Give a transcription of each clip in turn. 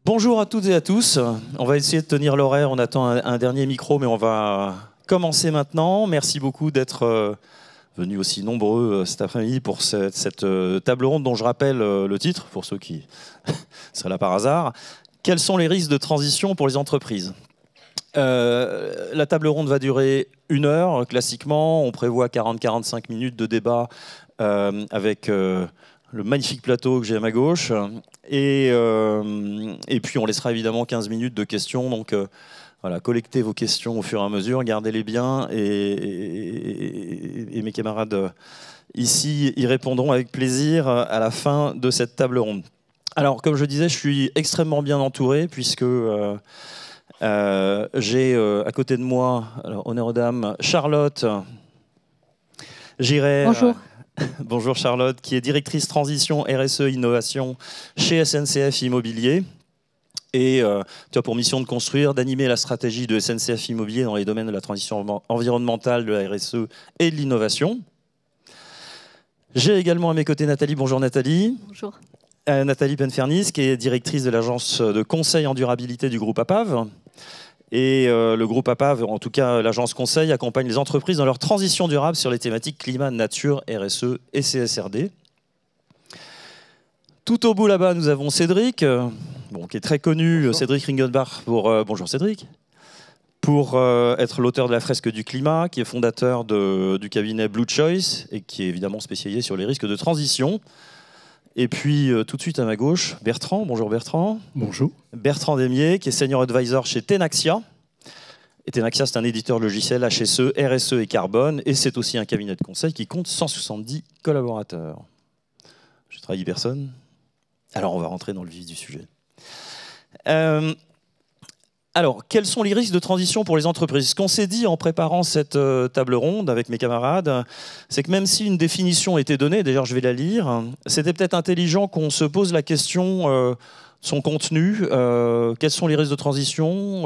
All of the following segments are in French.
Bonjour à toutes et à tous. On va essayer de tenir l'horaire. On attend un dernier micro, mais on va commencer maintenant. Merci beaucoup d'être venus aussi nombreux cet après-midi pour cette table ronde dont je rappelle le titre, pour ceux qui seraient là par hasard. Quels sont les risques de transition pour les entreprises ? La table ronde va durer 1 heure. Classiquement, on prévoit 40-45 minutes de débat avec le magnifique plateau que j'ai à ma gauche. Et puis, on laissera évidemment 15 minutes de questions. Donc, voilà, collectez vos questions au fur et à mesure, gardez-les bien. Et mes camarades ici y répondront avec plaisir à la fin de cette table ronde. Alors, comme je disais, je suis extrêmement bien entouré puisque j'ai à côté de moi, alors, honneur aux dames, Charlotte Giret. Bonjour. Bonjour Charlotte, qui est directrice transition RSE Innovation chez SNCF Immobilier. Et tu as pour mission de construire, d'animer la stratégie de SNCF Immobilier dans les domaines de la transition environnementale, de la RSE et de l'innovation. J'ai également à mes côtés Nathalie. Bonjour Nathalie. Bonjour. Nathalie Penfernis, qui est directrice de l'agence de conseil en durabilité du groupe APAV. Et le groupe APAV, en tout cas l'agence conseil, accompagne les entreprises dans leur transition durable sur les thématiques climat, nature, RSE et CSRD. Tout au bout là-bas, nous avons Cédric, qui est très connu. Bonjour. Cédric Ringenbach, bonjour Cédric, pour être l'auteur de la fresque du climat, qui est fondateur du cabinet Blue Choice et qui est évidemment spécialisé sur les risques de transition. Et puis, tout de suite à ma gauche, Bertrand. Bonjour Bertrand. Bonjour. Bertrand Demier, qui est Senior Advisor chez Tenaxia. Et Tenaxia, c'est un éditeur logiciel HSE, RSE et carbone. Et c'est aussi un cabinet de conseil qui compte 170 collaborateurs. Je trahis personne. Alors, on va rentrer dans le vif du sujet. Alors, quels sont les risques de transition pour les entreprises ? Ce qu'on s'est dit en préparant cette table ronde avec mes camarades, c'est que même si une définition était donnée, d'ailleurs je vais la lire, c'était peut-être intelligent qu'on se pose la question son contenu, quels sont les risques de transition,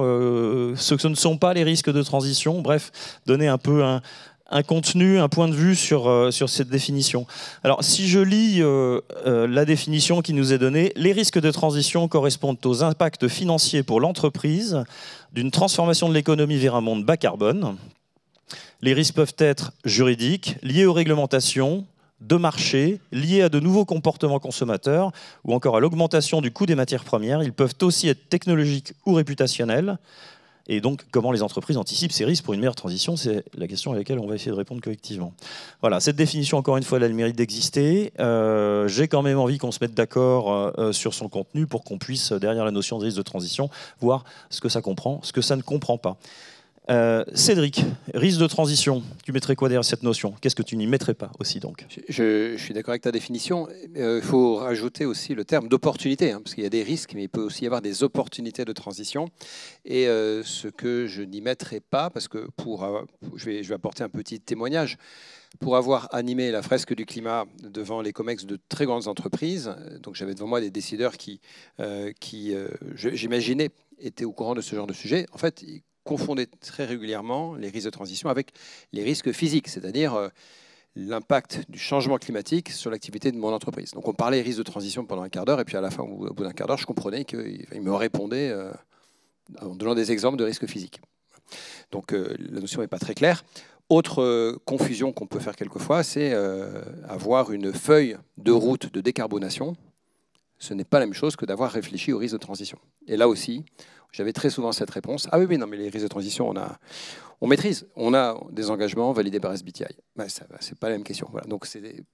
ce que ce ne sont pas les risques de transition, bref, donner un peu un contenu, un point de vue sur cette définition. Alors, si je lis la définition qui nous est donnée, les risques de transition correspondent aux impacts financiers pour l'entreprise d'une transformation de l'économie vers un monde bas carbone. Les risques peuvent être juridiques, liés aux réglementations, de marché, liés à de nouveaux comportements consommateurs ou encore à l'augmentation du coût des matières premières. Ils peuvent aussi être technologiques ou réputationnels. Et donc, comment les entreprises anticipent ces risques pour une meilleure transition, c'est la question à laquelle on va essayer de répondre collectivement. Voilà, cette définition, encore une fois, elle a le mérite d'exister. J'ai quand même envie qu'on se mette d'accord sur son contenu pour qu'on puisse, derrière la notion de risque de transition, voir ce que ça comprend, ce que ça ne comprend pas. Cédric, risque de transition, tu mettrais quoi derrière cette notion ? Qu'est-ce que tu n'y mettrais pas aussi donc ? Je suis d'accord avec ta définition. Il faut rajouter aussi le terme d'opportunité, parce qu'il y a des risques, mais il peut aussi y avoir des opportunités de transition. Et ce que je n'y mettrai pas, parce que je vais apporter un petit témoignage, pour avoir animé la fresque du climat devant les COMEX de très grandes entreprises, donc j'avais devant moi des décideurs qui j'imaginais, étaient au courant de ce genre de sujet. En fait, ils confondaient très régulièrement les risques de transition avec les risques physiques, c'est-à-dire l'impact du changement climatique sur l'activité de mon entreprise. Donc on parlait risque de transition pendant un quart d'heure, et puis à la fin, au bout d'un quart d'heure, je comprenais qu'il me répondait en donnant des exemples de risques physiques. Donc la notion n'est pas très claire. Autre confusion qu'on peut faire quelquefois, c'est avoir une feuille de route de décarbonation. Ce n'est pas la même chose que d'avoir réfléchi aux risques de transition. Et là aussi, j'avais très souvent cette réponse. Ah oui, non, mais les risques de transition, on maîtrise. On a des engagements validés par SBTI. Ben, ce n'est pas la même question. Voilà. Donc, il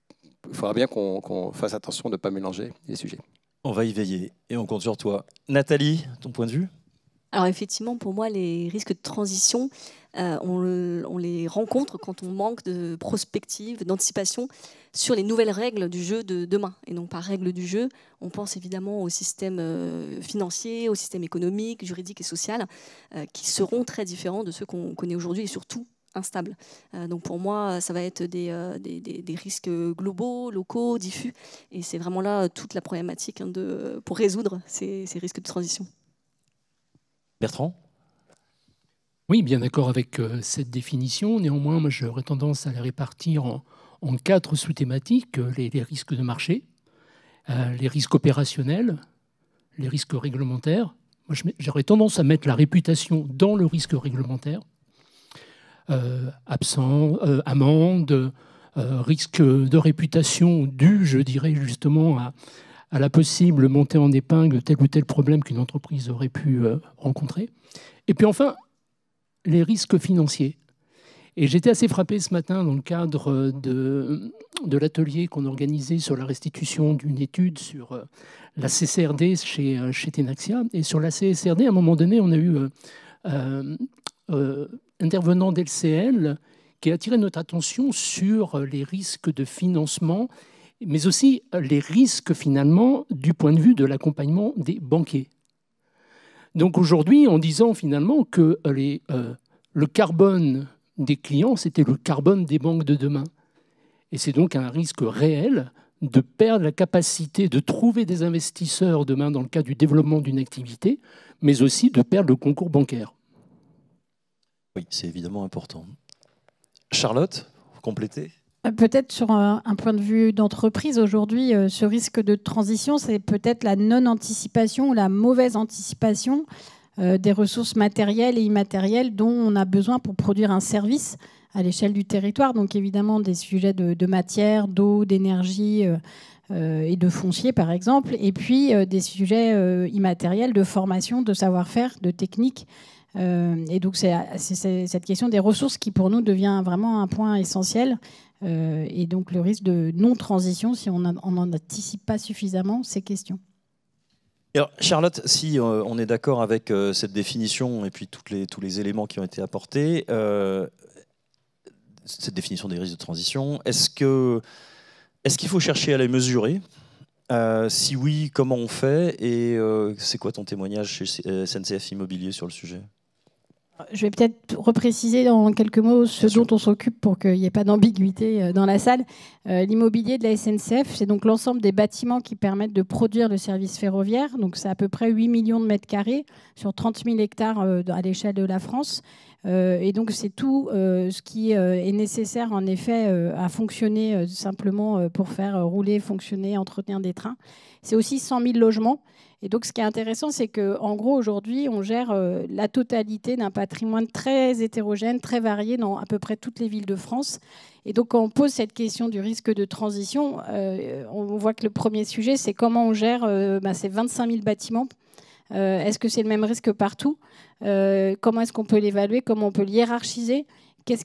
faudra bien qu'on fasse attention de ne pas mélanger les sujets. On va y veiller et on compte sur toi. Nathalie, ton point de vue ? Alors effectivement, pour moi, les risques de transition, on les rencontre quand on manque de prospective, d'anticipation sur les nouvelles règles du jeu de demain. Et donc par règles du jeu, on pense évidemment au système financier, au système économique, juridique et social, qui seront très différents de ceux qu'on connaît aujourd'hui et surtout instables. Donc pour moi, ça va être des risques globaux, locaux, diffus. Et c'est vraiment là toute la problématique pour résoudre ces risques de transition. Bertrand ? Oui, bien d'accord avec cette définition. Néanmoins, moi, j'aurais tendance à la répartir en 4 sous-thématiques. Les risques de marché, les risques opérationnels, les risques réglementaires. Moi, j'aurais tendance à mettre la réputation dans le risque réglementaire. Amende, risque de réputation dû, je dirais, justement, à la possible montée en épingle tel ou tel problème qu'une entreprise aurait pu rencontrer. Et puis enfin, les risques financiers. Et j'étais assez frappé ce matin dans le cadre de l'atelier qu'on organisait sur la restitution d'une étude sur la CCRD chez Tenaxia. Et sur la CSRD, à un moment donné, on a eu intervenant d'LCL qui a attiré notre attention sur les risques de financement, mais aussi les risques finalement du point de vue de l'accompagnement des banquiers. Donc aujourd'hui, en disant finalement que le carbone des clients, c'était le carbone des banques de demain. Et c'est donc un risque réel de perdre la capacité de trouver des investisseurs demain dans le cadre du développement d'une activité, mais aussi de perdre le concours bancaire. Oui, c'est évidemment important. Charlotte, vous complétez ? Peut-être sur un point de vue d'entreprise, aujourd'hui, ce risque de transition, c'est peut-être la non-anticipation ou la mauvaise anticipation des ressources matérielles et immatérielles dont on a besoin pour produire un service à l'échelle du territoire. Donc évidemment des sujets de matière, d'eau, d'énergie et de foncier par exemple, et puis des sujets immatériels de formation, de savoir-faire, de technique. Et donc c'est cette question des ressources qui pour nous devient vraiment un point essentiel. Et donc le risque de non-transition, si on n'en anticipe pas suffisamment ces questions. Alors, Charlotte, si on est d'accord avec cette définition et puis tous les éléments qui ont été apportés, cette définition des risques de transition, est-ce qu'il faut chercher à les mesurer ? Si oui, comment on fait ? Et c'est quoi ton témoignage chez SNCF Immobilier sur le sujet ? Je vais peut-être repréciser en quelques mots ce dont on s'occupe pour qu'il n'y ait pas d'ambiguïté dans la salle. L'immobilier de la SNCF, c'est donc l'ensemble des bâtiments qui permettent de produire le service ferroviaire. Donc c'est à peu près 8 millions de mètres carrés sur 30 000 hectares à l'échelle de la France. Et donc c'est tout ce qui est nécessaire en effet à fonctionner simplement pour faire rouler, fonctionner, entretenir des trains. C'est aussi 100 000 logements. Et donc, ce qui est intéressant, c'est qu'en gros, aujourd'hui, on gère la totalité d'un patrimoine très hétérogène, très varié dans à peu près toutes les villes de France. Et donc, quand on pose cette question du risque de transition, on voit que le premier sujet, c'est comment on gère ces 25 000 bâtiments. Est-ce que c'est le même risque partout ? Comment est-ce qu'on peut l'évaluer ? Comment on peut le hiérarchiser ? Qu'est-ce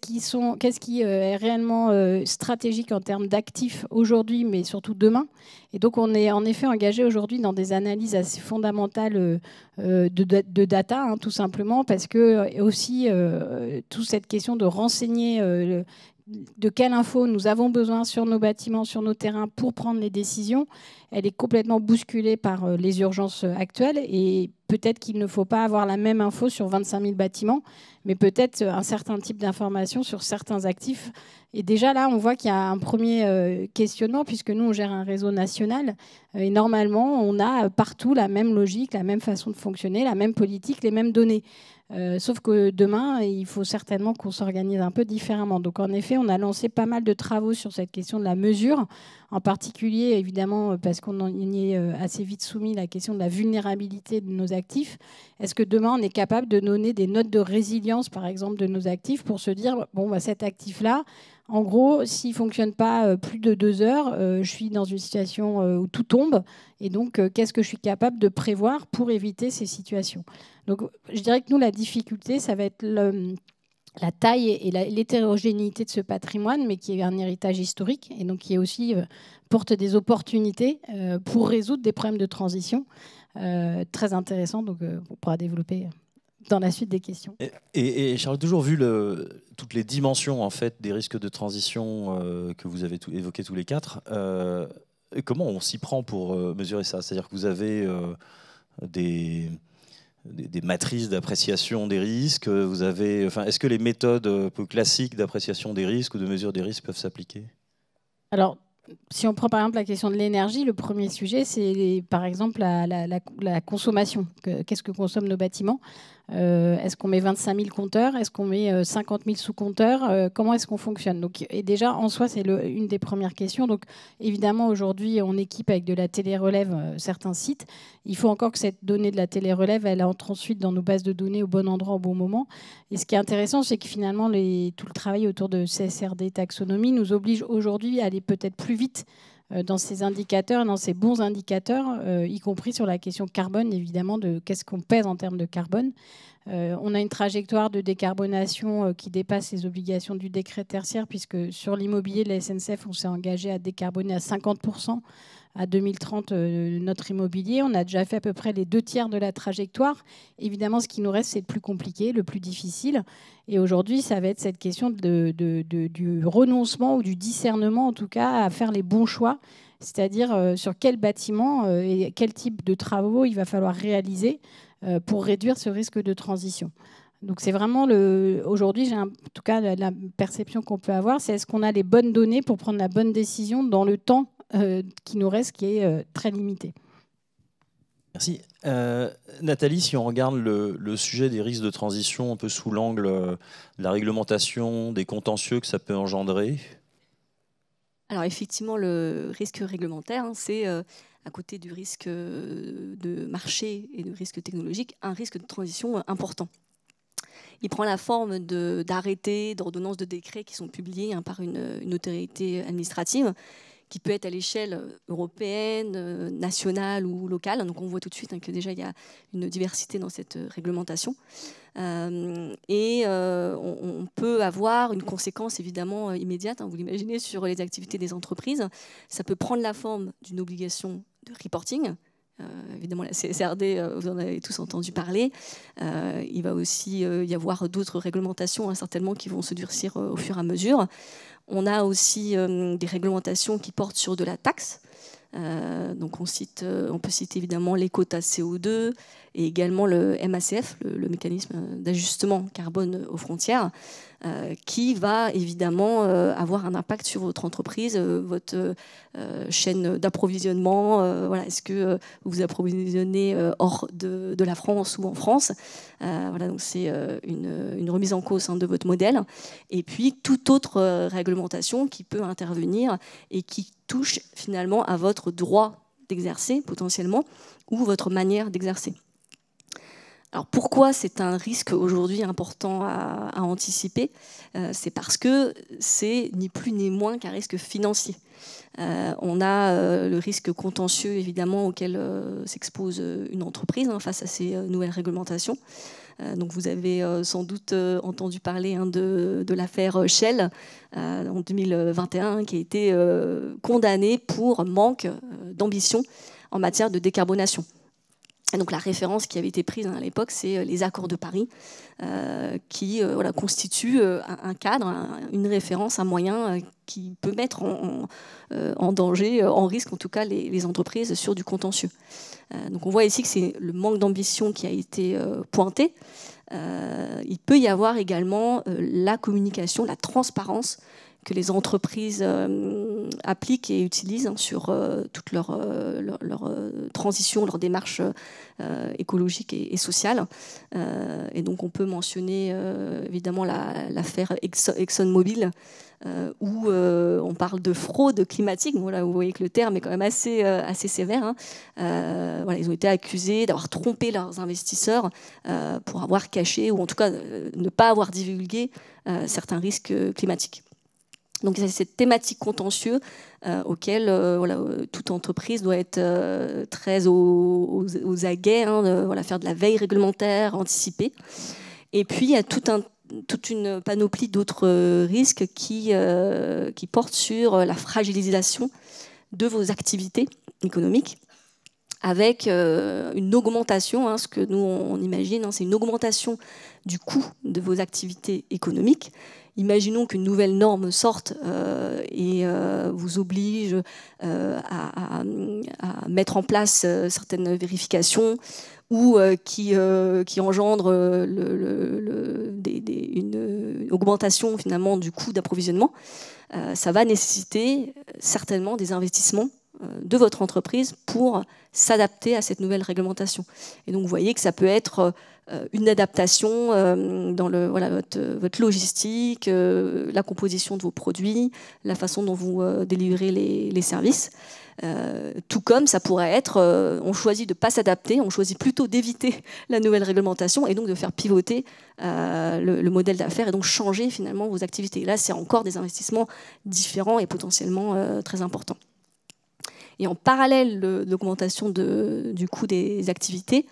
qui est réellement stratégique en termes d'actifs aujourd'hui, mais surtout demain ? Et donc, on est en effet engagé aujourd'hui dans des analyses assez fondamentales de data, tout simplement, parce que aussi toute cette question de renseigner de quelle info nous avons besoin sur nos bâtiments, sur nos terrains pour prendre les décisions, elle est complètement bousculée par les urgences actuelles. Et peut-être qu'il ne faut pas avoir la même info sur 25 000 bâtiments, mais peut-être un certain type d'information sur certains actifs. Et déjà là, on voit qu'il y a un premier questionnement, puisque nous, on gère un réseau national. Et normalement, on a partout la même logique, la même façon de fonctionner, la même politique, les mêmes données. Sauf que demain, il faut certainement qu'on s'organise un peu différemment. Donc en effet, on a lancé pas mal de travaux sur cette question de la mesure, en particulier évidemment parce qu'on y est assez vite soumis la question de la vulnérabilité de nos actifs. Est-ce que demain, on est capable de donner des notes de résilience, par exemple, de nos actifs pour se dire, bon, cet actif-là, en gros, s'il ne fonctionne pas plus de 2 heures, je suis dans une situation où tout tombe. Et donc, qu'est-ce que je suis capable de prévoir pour éviter ces situations ? Donc, je dirais que nous, la difficulté, ça va être la taille et l'hétérogénéité de ce patrimoine, mais qui est un héritage historique et donc qui est aussi porte des opportunités pour résoudre des problèmes de transition très intéressants. Donc, on pourra développer dans la suite des questions. Et Charles, toujours vu toutes les dimensions en fait des risques de transition que vous avez évoqués tous les quatre, comment on s'y prend pour mesurer ça ? C'est-à-dire que vous avez des matrices d'appréciation des risques, est-ce que les méthodes classiques d'appréciation des risques ou de mesure des risques peuvent s'appliquer ? Alors, Si on prend par exemple la question de l'énergie, le premier sujet, c'est par exemple la consommation. Qu'est-ce que consomment nos bâtiments? Est-ce qu'on met 25 000 compteurs? Est-ce qu'on met 50 000 sous-compteurs? Comment est-ce qu'on fonctionne? Donc, et déjà, en soi, c'est une des premières questions. Donc, évidemment, aujourd'hui, on équipe avec de la télérelève certains sites. Il faut encore que cette donnée de la télérelève, elle entre ensuite dans nos bases de données au bon endroit, au bon moment. Et ce qui est intéressant, c'est que finalement, tout le travail autour de CSRD, taxonomie, nous oblige aujourd'hui à aller peut-être plus vite dans ces indicateurs, dans ces bons indicateurs, y compris sur la question carbone, évidemment, de qu'est-ce qu'on pèse en termes de carbone. On a une trajectoire de décarbonation qui dépasse les obligations du décret tertiaire, puisque sur l'immobilier de la SNCF, on s'est engagé à décarboner à 50% à 2030 notre immobilier. On a déjà fait à peu près les 2/3 de la trajectoire. Évidemment, ce qui nous reste, c'est le plus compliqué, le plus difficile. Et aujourd'hui, ça va être cette question du renoncement ou du discernement, en tout cas, à faire les bons choix, c'est-à-dire sur quel bâtiment et quel type de travaux il va falloir réaliser pour réduire ce risque de transition. Donc c'est vraiment aujourd'hui, en tout cas la perception qu'on peut avoir, c'est est-ce qu'on a les bonnes données pour prendre la bonne décision dans le temps qui nous reste, qui est très limité. Merci. Nathalie, si on regarde le sujet des risques de transition un peu sous l'angle de la réglementation, des contentieux que ça peut engendrer. Alors effectivement, le risque réglementaire, c'est à côté du risque de marché et du risque technologique, un risque de transition important. Il prend la forme d'arrêtés, d'ordonnances, de décrets qui sont publiés par une autorité administrative, qui peut être à l'échelle européenne, nationale ou locale. Donc on voit tout de suite que déjà il y a une diversité dans cette réglementation. On peut avoir une conséquence évidemment immédiate, vous l'imaginez, sur les activités des entreprises. Ça peut prendre la forme d'une obligation de reporting. Évidemment, la CSRD, vous en avez tous entendu parler. Il va aussi y avoir d'autres réglementations certainement qui vont se durcir au fur et à mesure. On a aussi des réglementations qui portent sur de la taxe. Donc on peut citer évidemment les quotas CO2 et également le MACF, le mécanisme d'ajustement carbone aux frontières, qui va évidemment avoir un impact sur votre entreprise, votre chaîne d'approvisionnement. Voilà, est-ce que vous approvisionnez hors de la France ou en France? Voilà, donc c'est une remise en cause de votre modèle. Et puis toute autre réglementation qui peut intervenir et qui touche finalement à votre droit d'exercer potentiellement ou votre manière d'exercer. Alors pourquoi c'est un risque aujourd'hui important à anticiper? C'est parce que c'est ni plus ni moins qu'un risque financier. On a le risque contentieux évidemment auquel s'expose une entreprise face à ces nouvelles réglementations. Donc vous avez sans doute entendu parler de l'affaire Shell en 2021 qui a été condamnée pour manque d'ambition en matière de décarbonation. Et donc la référence qui avait été prise à l'époque, c'est les accords de Paris qui constituent un cadre, une référence, un moyen qui peut mettre en danger, en risque en tout cas les entreprises sur du contentieux. Donc on voit ici que c'est le manque d'ambition qui a été pointé. Il peut y avoir également la communication, la transparence que les entreprises appliquent et utilisent sur toute leur transition, leur démarche écologique et sociale. Et donc on peut mentionner évidemment l'affaire ExxonMobil, où on parle de fraude climatique. Voilà, vous voyez que le terme est quand même assez sévère. Voilà, ils ont été accusés d'avoir trompé leurs investisseurs pour avoir caché, ou en tout cas ne pas avoir divulgué certains risques climatiques. Donc c'est cette thématique contentieux auquel toute entreprise doit être très aux aguets, faire de la veille réglementaire, anticiper. Et puis il y a toute une panoplie d'autres risques qui portent sur la fragilisation de vos activités économiques, avec une augmentation, ce que nous on imagine, c'est une augmentation du coût de vos activités économiques. Imaginons qu'une nouvelle norme sorte et vous oblige à mettre en place certaines vérifications ou qui engendre une augmentation finalement du coût d'approvisionnement, ça va nécessiter certainement des investissements de votre entreprise pour s'adapter à cette nouvelle réglementation. Et donc vous voyez que ça peut être une adaptation dans votre logistique, la composition de vos produits, la façon dont vous délivrez les services. Tout comme ça pourrait être, on choisit de ne pas s'adapter, on choisit plutôt d'éviter la nouvelle réglementation et donc de faire pivoter le modèle d'affaires et donc changer finalement vos activités. Et là, c'est encore des investissements différents et potentiellement très importants. Et en parallèle de l'augmentation du coût des activités,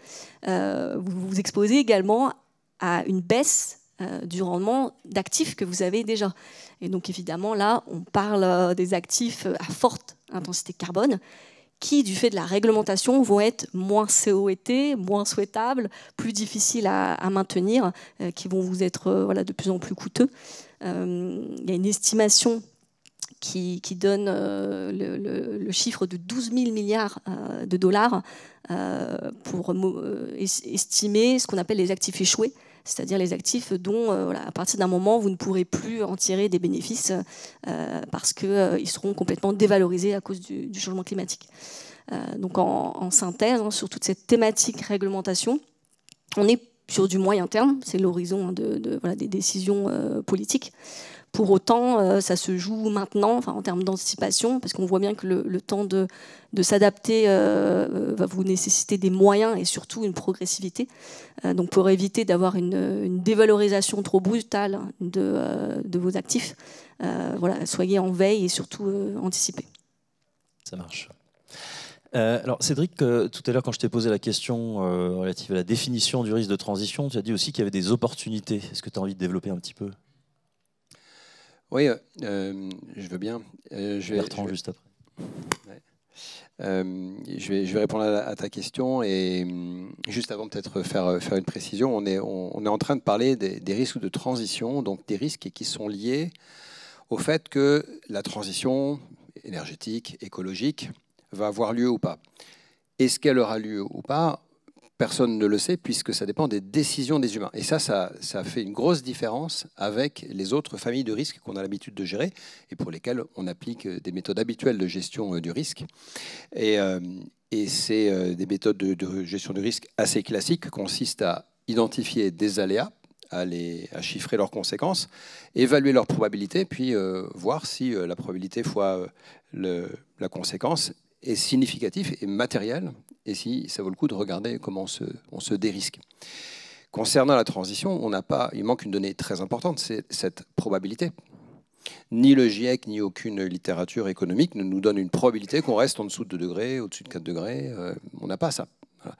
vous vous exposez également à une baisse du rendement d'actifs que vous avez déjà. Et donc évidemment, là, on parle des actifs à forte intensité carbone qui, du fait de la réglementation, vont être moins CO-étés, moins souhaitables, plus difficiles à maintenir, qui vont vous être de plus en plus coûteux. Il y a une estimation qui donne le chiffre de 12 000 milliards de dollars pour estimer ce qu'on appelle les actifs échoués, c'est-à-dire les actifs dont, à partir d'un moment, vous ne pourrez plus en tirer des bénéfices parce qu'ils seront complètement dévalorisés à cause du changement climatique. Donc en synthèse, sur toute cette thématique réglementation, on est sur du moyen terme, c'est l'horizon des décisions politiques. Pour autant, ça se joue maintenant, en termes d'anticipation, parce qu'on voit bien que le temps de s'adapter va vous nécessiter des moyens et surtout une progressivité. Donc pour éviter d'avoir une dévalorisation trop brutale de vos actifs, soyez en veille et surtout anticipez. Ça marche. Alors Cédric, tout à l'heure quand je t'ai posé la question relative à la définition du risque de transition, tu as dit aussi qu'il y avait des opportunités. Est-ce que tu as envie de développer un petit peu ? Oui, je veux bien. Bertrand, juste après. Ouais. Je vais répondre à ta question et juste avant peut-être faire une précision, on est en train de parler des risques de transition, donc des risques qui sont liés au fait que la transition énergétique, écologique, va avoir lieu ou pas. Est-ce qu'elle aura lieu ou pas ? Personne ne le sait puisque ça dépend des décisions des humains. Et ça fait une grosse différence avec les autres familles de risques qu'on a l'habitude de gérer et pour lesquelles on applique des méthodes habituelles de gestion du risque. Et c'est des méthodes de gestion du risque assez classiques qui consistent à identifier des aléas, à chiffrer leurs conséquences, évaluer leur probabilité, puis voir si la probabilité fois la conséquence est significatif et matériel, et si ça vaut le coup de regarder comment on se dérisque. Concernant la transition, il manque une donnée très importante, c'est cette probabilité. Ni le GIEC, ni aucune littérature économique ne nous donne une probabilité qu'on reste en dessous de 2 degrés, au-dessus de 4 degrés. On n'a pas ça. Voilà.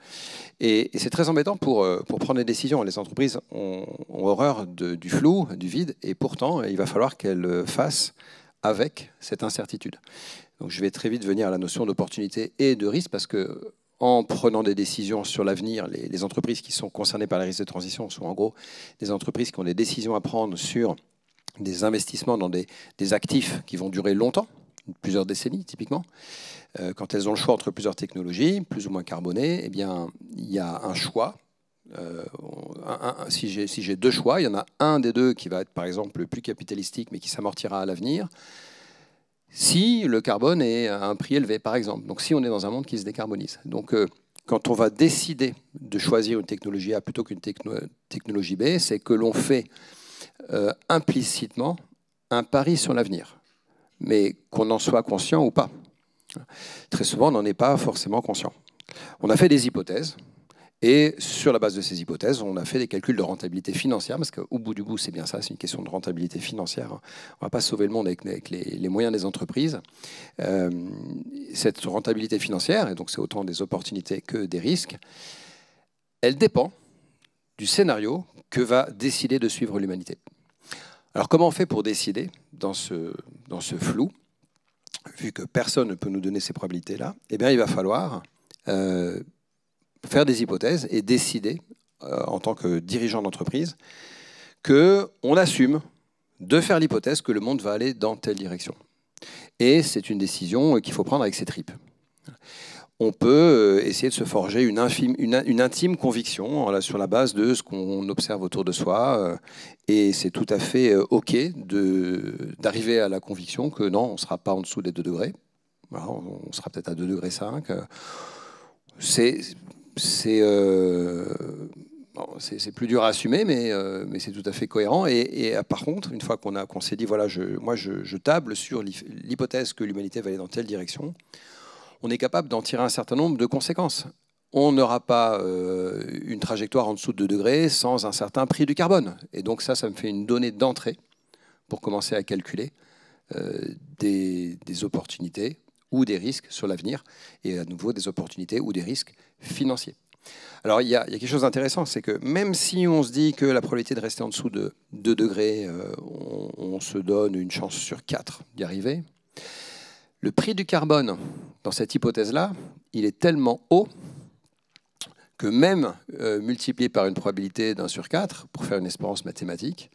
Et c'est très embêtant pour prendre des décisions. Les entreprises ont horreur du flou, du vide, et pourtant, il va falloir qu'elles fassent avec cette incertitude. Donc je vais très vite venir à la notion d'opportunité et de risque, parce que en prenant des décisions sur l'avenir, les entreprises qui sont concernées par les risques de transition sont en gros des entreprises qui ont des décisions à prendre sur des investissements dans des actifs qui vont durer longtemps, plusieurs décennies typiquement. Quand elles ont le choix entre plusieurs technologies, plus ou moins carbonées, eh bien, il y a un choix. Si j'ai 2 choix, il y en a un des 2 qui va être par exemple plus capitalistique mais qui s'amortira à l'avenir. Si le carbone est à un prix élevé, par exemple. Donc, si on est dans un monde qui se décarbonise. Donc, quand on va décider de choisir une technologie A plutôt qu'une technologie B, c'est que l'on fait implicitement un pari sur l'avenir, mais qu'on en soit conscient ou pas. Très souvent, on n'en est pas forcément conscient. On a fait des hypothèses. Et sur la base de ces hypothèses, on a fait des calculs de rentabilité financière, parce qu'au bout du bout, c'est bien ça, c'est une question de rentabilité financière. On ne va pas sauver le monde avec les moyens des entreprises. Cette rentabilité financière, et donc c'est autant des opportunités que des risques, elle dépend du scénario que va décider de suivre l'humanité. Alors comment on fait pour décider dans ce flou, vu que personne ne peut nous donner ces probabilités-là? Eh bien, il va falloir faire des hypothèses et décider, en tant que dirigeant d'entreprise, qu'on assume de faire l'hypothèse que le monde va aller dans telle direction. Et c'est une décision qu'il faut prendre avec ses tripes. on peut essayer de se forger une intime conviction sur la base de ce qu'on observe autour de soi. Et c'est tout à fait OK d'arriver à la conviction que non, on ne sera pas en dessous des 2 degrés. Voilà, on sera peut-être à 2,5 degrés. C'est plus dur à assumer, mais c'est tout à fait cohérent. Et par contre, une fois qu'on s'est dit, voilà, moi je table sur l'hypothèse que l'humanité va aller dans telle direction, on est capable d'en tirer un certain nombre de conséquences. On n'aura pas une trajectoire en dessous de 2 degrés sans un certain prix du carbone. Et donc ça me fait une donnée d'entrée pour commencer à calculer des opportunités ou des risques sur l'avenir, et à nouveau des opportunités ou des risques financiers. Alors il y a quelque chose d'intéressant, c'est que même si on se dit que la probabilité de rester en dessous de 2 degrés, on se donne une chance sur 4 d'y arriver, le prix du carbone, dans cette hypothèse-là, il est tellement haut que même multiplié par une probabilité d'1 sur 4, pour faire une espérance mathématique,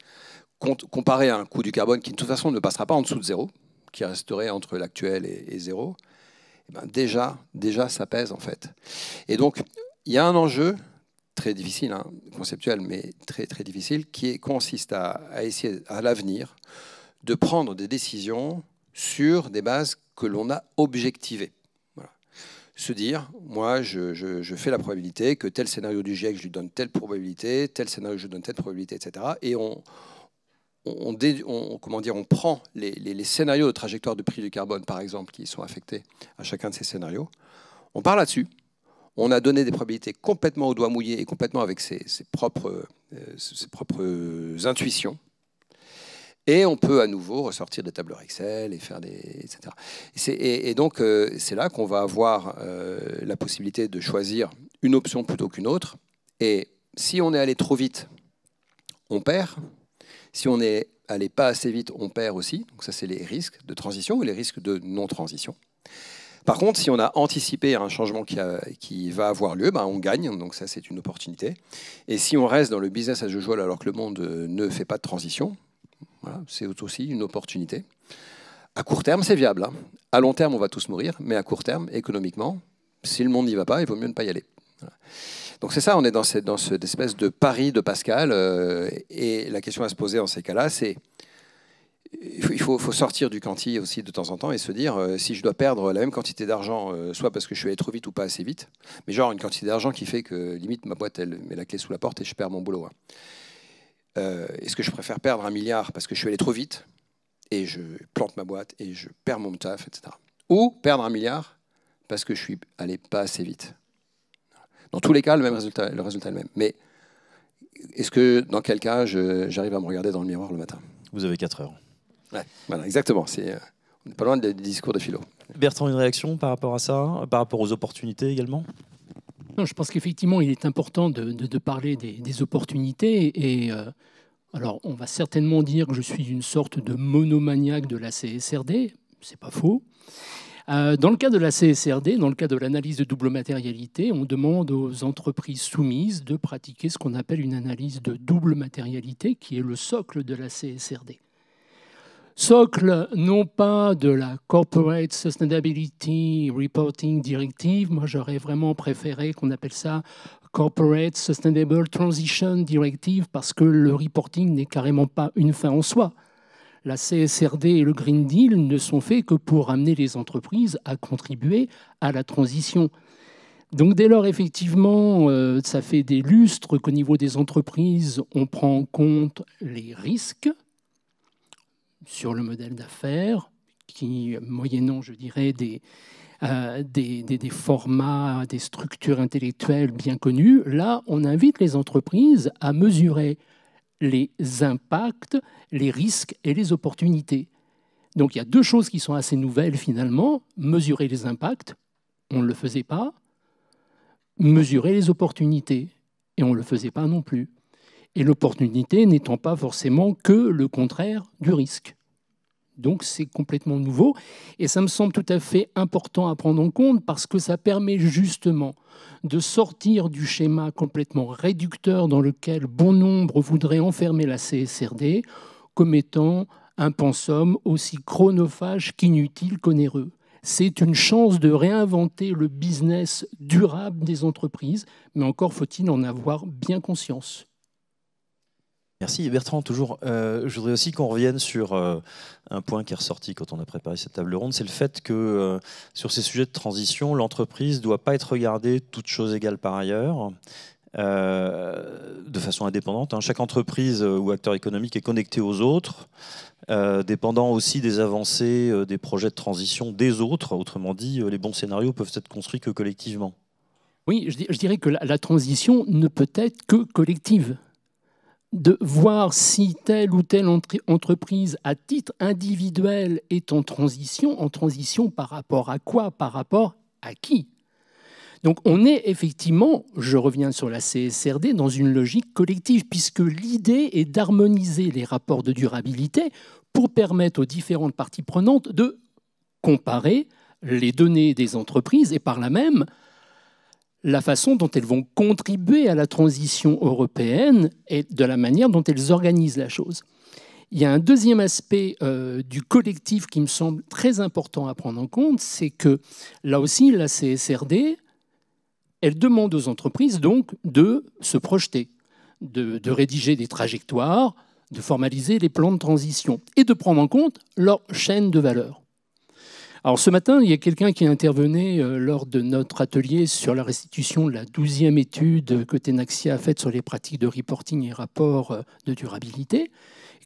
comparé à un coût du carbone qui de toute façon ne passera pas en dessous de 0, qui resterait entre l'actuel et 0, et ben déjà ça pèse en fait. Et donc, il y a un enjeu très difficile, conceptuel, mais très, très difficile, qui consiste à essayer à l'avenir de prendre des décisions sur des bases que l'on a objectivées. Voilà. Se dire, moi, je fais la probabilité que tel scénario du GIEC, je lui donne telle probabilité, tel scénario, je lui donne telle probabilité, etc. Et on prend les scénarios de trajectoire de prix du carbone, par exemple, qui sont affectés à chacun de ces scénarios. On part là-dessus. On a donné des probabilités complètement au doigt mouillé et complètement avec ses propres intuitions. Et on peut à nouveau ressortir des tableurs Excel et faire etc. Et donc, c'est là qu'on va avoir la possibilité de choisir une option plutôt qu'une autre. Et si on est allé trop vite, on perd. Si on est allé pas assez vite, on perd aussi. Donc ça, c'est les risques de transition ou les risques de non-transition. Par contre, si on a anticipé un changement qui va avoir lieu, on gagne. Donc ça, c'est une opportunité. Et si on reste dans le business as usual alors que le monde ne fait pas de transition, voilà, c'est aussi une opportunité. À court terme, c'est viable. À long terme, on va tous mourir. Mais à court terme, économiquement, si le monde n'y va pas, il vaut mieux ne pas y aller. Voilà. Donc c'est ça, on est dans cette espèce de pari de Pascal. Et la question à se poser dans ces cas-là, c'est il faut sortir du quanti aussi de temps en temps et se dire si je dois perdre la même quantité d'argent, soit parce que je suis allé trop vite ou pas assez vite, mais genre une quantité d'argent qui fait que limite ma boîte elle met la clé sous la porte et je perds mon boulot. Est-ce que je préfère perdre 1 milliard parce que je suis allé trop vite et je plante ma boîte et je perds mon taf, etc. Ou perdre 1 milliard parce que je suis allé pas assez vite. Dans tous les cas, le résultat est le même. Mais est-ce que dans quel cas j'arrive à me regarder dans le miroir le matin? Vous avez 4 heures. Ouais, voilà, exactement. On n'est pas loin des discours de philo. Bertrand, une réaction par rapport à ça, par rapport aux opportunités également? Non, je pense qu'effectivement, il est important de parler des opportunités. Et alors, on va certainement dire que je suis une sorte de monomaniaque de la CSRD. C'est pas faux. Dans le cas de la CSRD, dans le cas de l'analyse de double matérialité, on demande aux entreprises soumises de pratiquer ce qu'on appelle une analyse de double matérialité, qui est le socle de la CSRD. Socle, non pas de la Corporate Sustainability Reporting Directive, moi j'aurais vraiment préféré qu'on appelle ça Corporate Sustainable Transition Directive, parce que le reporting n'est carrément pas une fin en soi. La CSRD et le Green Deal ne sont faits que pour amener les entreprises à contribuer à la transition. Donc dès lors, effectivement, ça fait des lustres qu'au niveau des entreprises, on prend en compte les risques sur le modèle d'affaires, qui, moyennant, je dirais, des formats, des structures intellectuelles bien connues, là, on invite les entreprises à mesurer les impacts, les risques et les opportunités. Donc il y a 2 choses qui sont assez nouvelles finalement. Mesurer les impacts, on ne le faisait pas. Mesurer les opportunités, et on ne le faisait pas non plus. Et l'opportunité n'étant pas forcément que le contraire du risque. Donc c'est complètement nouveau. Et ça me semble tout à fait important à prendre en compte parce que ça permet justement de sortir du schéma complètement réducteur dans lequel bon nombre voudraient enfermer la CSRD comme étant un pensum aussi chronophage qu'inutile qu'onéreux. C'est une chance de réinventer le business durable des entreprises, mais encore faut-il en avoir bien conscience. Merci. Bertrand, toujours, je voudrais aussi qu'on revienne sur un point qui est ressorti quand on a préparé cette table ronde, c'est le fait que sur ces sujets de transition, l'entreprise ne doit pas être regardée toutes choses égales par ailleurs, de façon indépendante. Chaque entreprise ou acteur économique est connecté aux autres, dépendant aussi des avancées, des projets de transition des autres. Autrement dit, les bons scénarios peuvent être construits que collectivement. Oui, je dirais que la transition ne peut être que collective. De voir si telle ou telle entreprise, à titre individuel, est en transition par rapport à quoi? Par rapport à qui? Donc on est effectivement, je reviens sur la CSRD, dans une logique collective, puisque l'idée est d'harmoniser les rapports de durabilité pour permettre aux différentes parties prenantes de comparer les données des entreprises et par là même la façon dont elles vont contribuer à la transition européenne et de la manière dont elles organisent la chose. Il y a un deuxième aspect du collectif qui me semble très important à prendre en compte, c'est que là aussi, la CSRD, elle demande aux entreprises donc de se projeter, de rédiger des trajectoires, de formaliser les plans de transition et de prendre en compte leur chaîne de valeur. Alors ce matin, il y a quelqu'un qui intervenait lors de notre atelier sur la restitution de la 12e étude que Tenaxia a faite sur les pratiques de reporting et rapports de durabilité,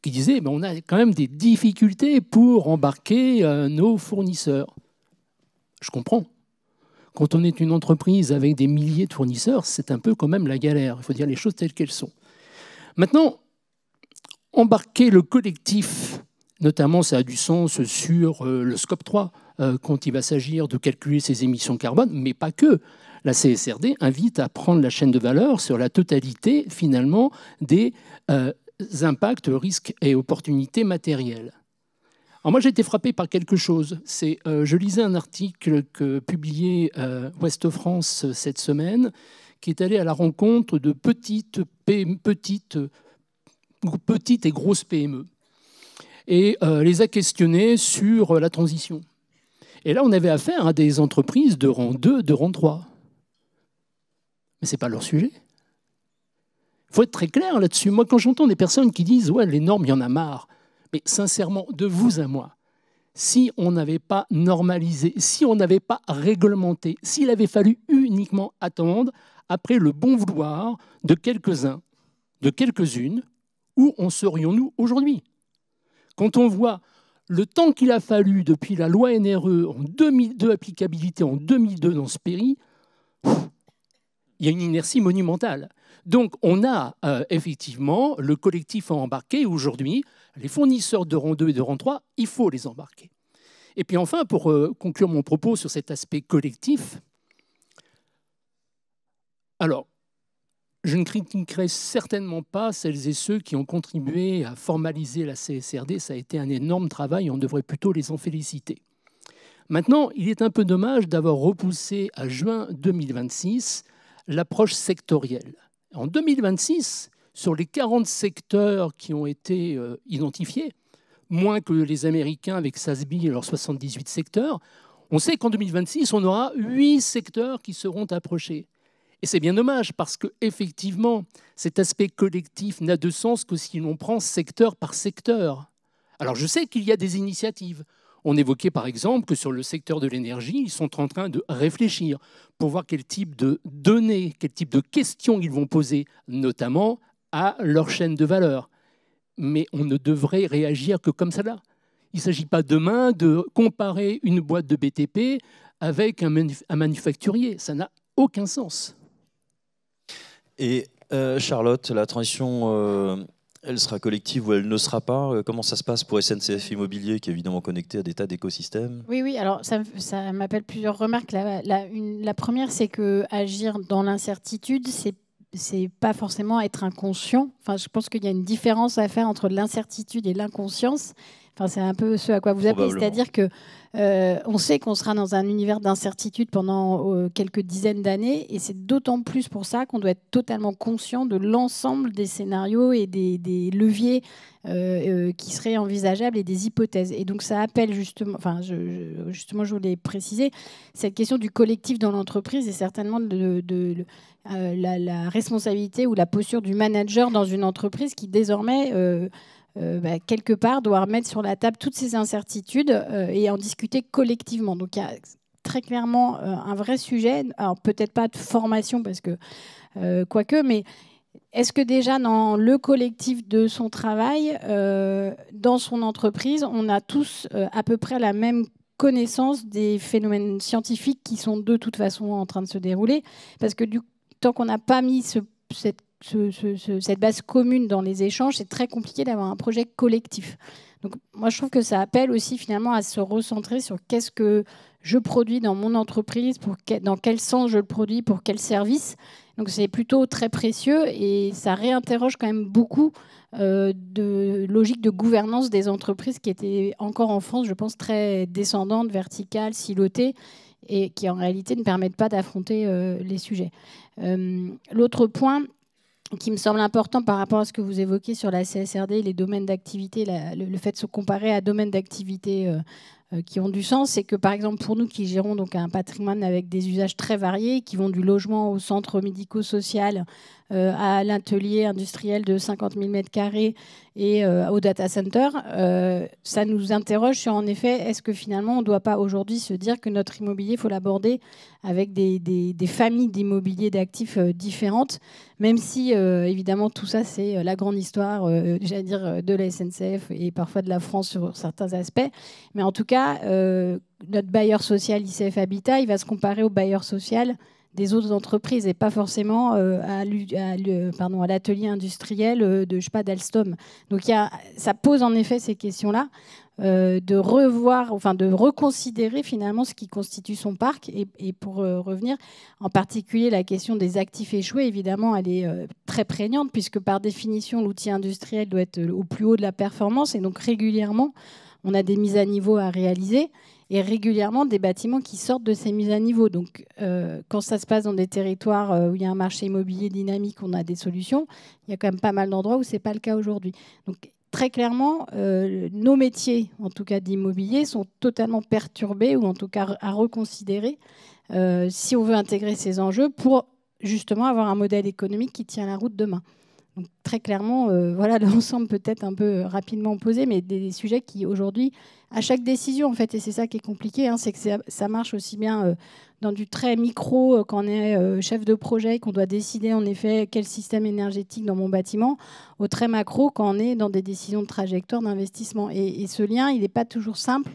qui disait on a quand même des difficultés pour embarquer nos fournisseurs. Je comprends. Quand on est une entreprise avec des milliers de fournisseurs, c'est un peu quand même la galère. Il faut dire les choses telles qu'elles sont. Maintenant, embarquer le collectif, notamment ça a du sens sur le scope 3, quand il va s'agir de calculer ses émissions carbone, mais pas que. La CSRD invite à prendre la chaîne de valeur sur la totalité, finalement, des impacts, risques et opportunités matérielles. Alors moi, j'ai été frappé par quelque chose. Je lisais un article que publiait Ouest France cette semaine, qui est allé à la rencontre de petites et grosses PME, et les a questionnées sur la transition. Et là, on avait affaire à des entreprises de rang 2, de rang 3. Mais ce n'est pas leur sujet. Il faut être très clair là-dessus. Moi, quand j'entends des personnes qui disent « ouais, les normes, il y en a marre », mais sincèrement, de vous à moi, si on n'avait pas normalisé, si on n'avait pas réglementé, s'il avait fallu uniquement attendre après le bon vouloir de quelques-uns, de quelques-unes, où en serions-nous aujourd'hui? Quand on voit le temps qu'il a fallu depuis la loi NRE en 2002, applicabilité en 2002 dans ce pays, il y a une inertie monumentale. Donc on a effectivement le collectif à embarquer aujourd'hui. Les fournisseurs de rang 2 et de rang 3, il faut les embarquer. Et puis enfin, pour conclure mon propos sur cet aspect collectif, alors, je ne critiquerai certainement pas celles et ceux qui ont contribué à formaliser la CSRD. Ça a été un énorme travail, on devrait plutôt les en féliciter. Maintenant, il est un peu dommage d'avoir repoussé à juin 2026 l'approche sectorielle. En 2026, sur les 40 secteurs qui ont été identifiés, moins que les Américains avec SASB et leurs 78 secteurs, on sait qu'en 2026, on aura 8 secteurs qui seront approchés. Et c'est bien dommage parce qu'effectivement, cet aspect collectif n'a de sens que si l'on prend secteur par secteur. Alors je sais qu'il y a des initiatives. On évoquait par exemple que sur le secteur de l'énergie, ils sont en train de réfléchir pour voir quel type de données, quel type de questions ils vont poser, notamment à leur chaîne de valeur. Mais on ne devrait réagir que comme cela. Il ne s'agit pas demain de comparer une boîte de BTP avec un manufacturier. Ça n'a aucun sens. Et Charlotte, la transition, elle sera collective ou elle ne sera pas? Comment ça se passe pour SNCF Immobilier, qui est évidemment connecté à des tas d'écosystèmes? Oui, alors ça m'appelle plusieurs remarques. La première, c'est que agir dans l'incertitude, c'est pas forcément être inconscient. Enfin, je pense qu'il y a une différence à faire entre l'incertitude et l'inconscience. Enfin, c'est un peu ce à quoi vous appelez, c'est-à-dire que on sait qu'on sera dans un univers d'incertitude pendant quelques dizaines d'années, et c'est d'autant plus pour ça qu'on doit être totalement conscient de l'ensemble des scénarios et des leviers qui seraient envisageables et des hypothèses. Et donc ça appelle justement, enfin, justement, je voulais préciser, cette question du collectif dans l'entreprise et certainement la responsabilité ou la posture du manager dans une entreprise qui désormais quelque part, doit remettre sur la table toutes ces incertitudes et en discuter collectivement. Donc, il y a très clairement un vrai sujet. Alors, peut-être pas de formation, parce que, quoique, mais est-ce que déjà, dans le collectif de son travail, dans son entreprise, on a tous à peu près la même connaissance des phénomènes scientifiques qui sont de toute façon en train de se dérouler? Parce que tant qu'on n'a pas mis cette base commune dans les échanges, c'est très compliqué d'avoir un projet collectif. Donc moi, je trouve que ça appelle aussi finalement à se recentrer sur qu'est-ce que je produis dans mon entreprise, dans quel sens je le produis, pour quel service. Donc c'est plutôt très précieux et ça réinterroge quand même beaucoup de logique de gouvernance des entreprises qui étaient encore en France, je pense, très descendantes, verticales, silotées, et qui en réalité ne permettent pas d'affronter les sujets. L'autre point qui me semble important par rapport à ce que vous évoquez sur la CSRD, les domaines d'activité, le fait de se comparer à domaines d'activité qui ont du sens, c'est que par exemple pour nous qui gérons donc un patrimoine avec des usages très variés, qui vont du logement au centre médico-social, à l'atelier industriel de 50 000 m² et au data center, ça nous interroge sur, en effet, est-ce que finalement on ne doit pas aujourd'hui se dire que notre immobilier, il faut l'aborder avec des familles d'immobilier d'actifs différentes, même si évidemment tout ça c'est la grande histoire, j'allais dire, de la SNCF et parfois de la France sur certains aspects, mais en tout cas notre bailleur social ICF Habitat, il va se comparer au bailleur social des autres entreprises et pas forcément à l'atelier industriel d'Alstom. Donc ça pose en effet ces questions-là, de reconsidérer finalement ce qui constitue son parc. Et pour revenir, en particulier la question des actifs échoués, évidemment, elle est très prégnante puisque par définition, l'outil industriel doit être au plus haut de la performance et donc régulièrement, on a des mises à niveau à réaliser et régulièrement des bâtiments qui sortent de ces mises à niveau. Donc, quand ça se passe dans des territoires où il y a un marché immobilier dynamique, on a des solutions. Il y a quand même pas mal d'endroits où ce n'est pas le cas aujourd'hui. Donc, très clairement, nos métiers, en tout cas d'immobilier, sont totalement perturbés ou en tout cas à reconsidérer si on veut intégrer ces enjeux pour justement avoir un modèle économique qui tient la route demain. Donc, très clairement, voilà l'ensemble peut-être un peu rapidement posé, mais des sujets qui aujourd'hui, à chaque décision en fait, et c'est ça qui est compliqué, hein, c'est que ça marche aussi bien dans du très micro quand on est chef de projet et qu'on doit décider en effet quel système énergétique dans mon bâtiment, au très macro quand on est dans des décisions de trajectoire d'investissement. Et ce lien, il n'est pas toujours simple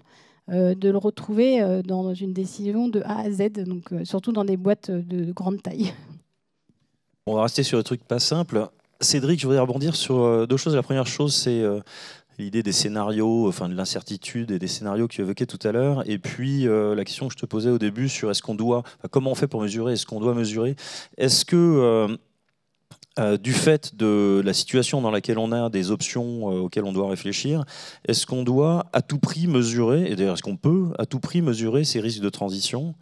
de le retrouver dans une décision de A à Z, donc surtout dans des boîtes de grande taille. On va rester sur le truc pas simple. Cédric, je voudrais rebondir sur deux choses. La première chose, c'est l'idée des scénarios, enfin de l'incertitude et des scénarios que tu évoquais tout à l'heure. Et puis la question que je te posais au début sur est-ce qu'on doit, comment on fait pour mesurer, est-ce qu'on doit mesurer, est-ce que du fait de la situation dans laquelle on a, des options auxquelles on doit réfléchir, est-ce qu'on doit à tout prix mesurer, et d'ailleurs est-ce qu'on peut à tout prix mesurer ces risques de transition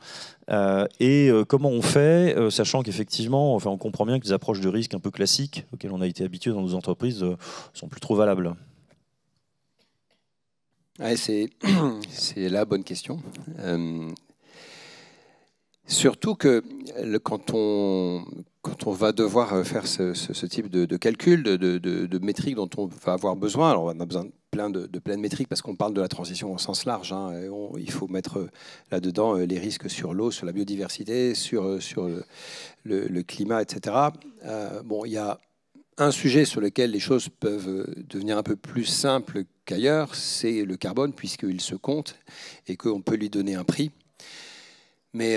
et comment on fait, sachant qu'effectivement, enfin, on comprend bien que les approches de risque un peu classiques auxquelles on a été habitué dans nos entreprises sont plus trop valables. Ouais, c'est la bonne question. Surtout que quand on va devoir faire ce type de calcul, de métriques dont on va avoir besoin, alors on a besoin de plein de métriques parce qu'on parle de la transition au sens large. Hein, il faut mettre là-dedans les risques sur l'eau, sur la biodiversité, sur le climat, etc. Bon, il y a un sujet sur lequel les choses peuvent devenir un peu plus simples qu'ailleurs, c'est le carbone, puisqu'il se compte et qu'on peut lui donner un prix. Mais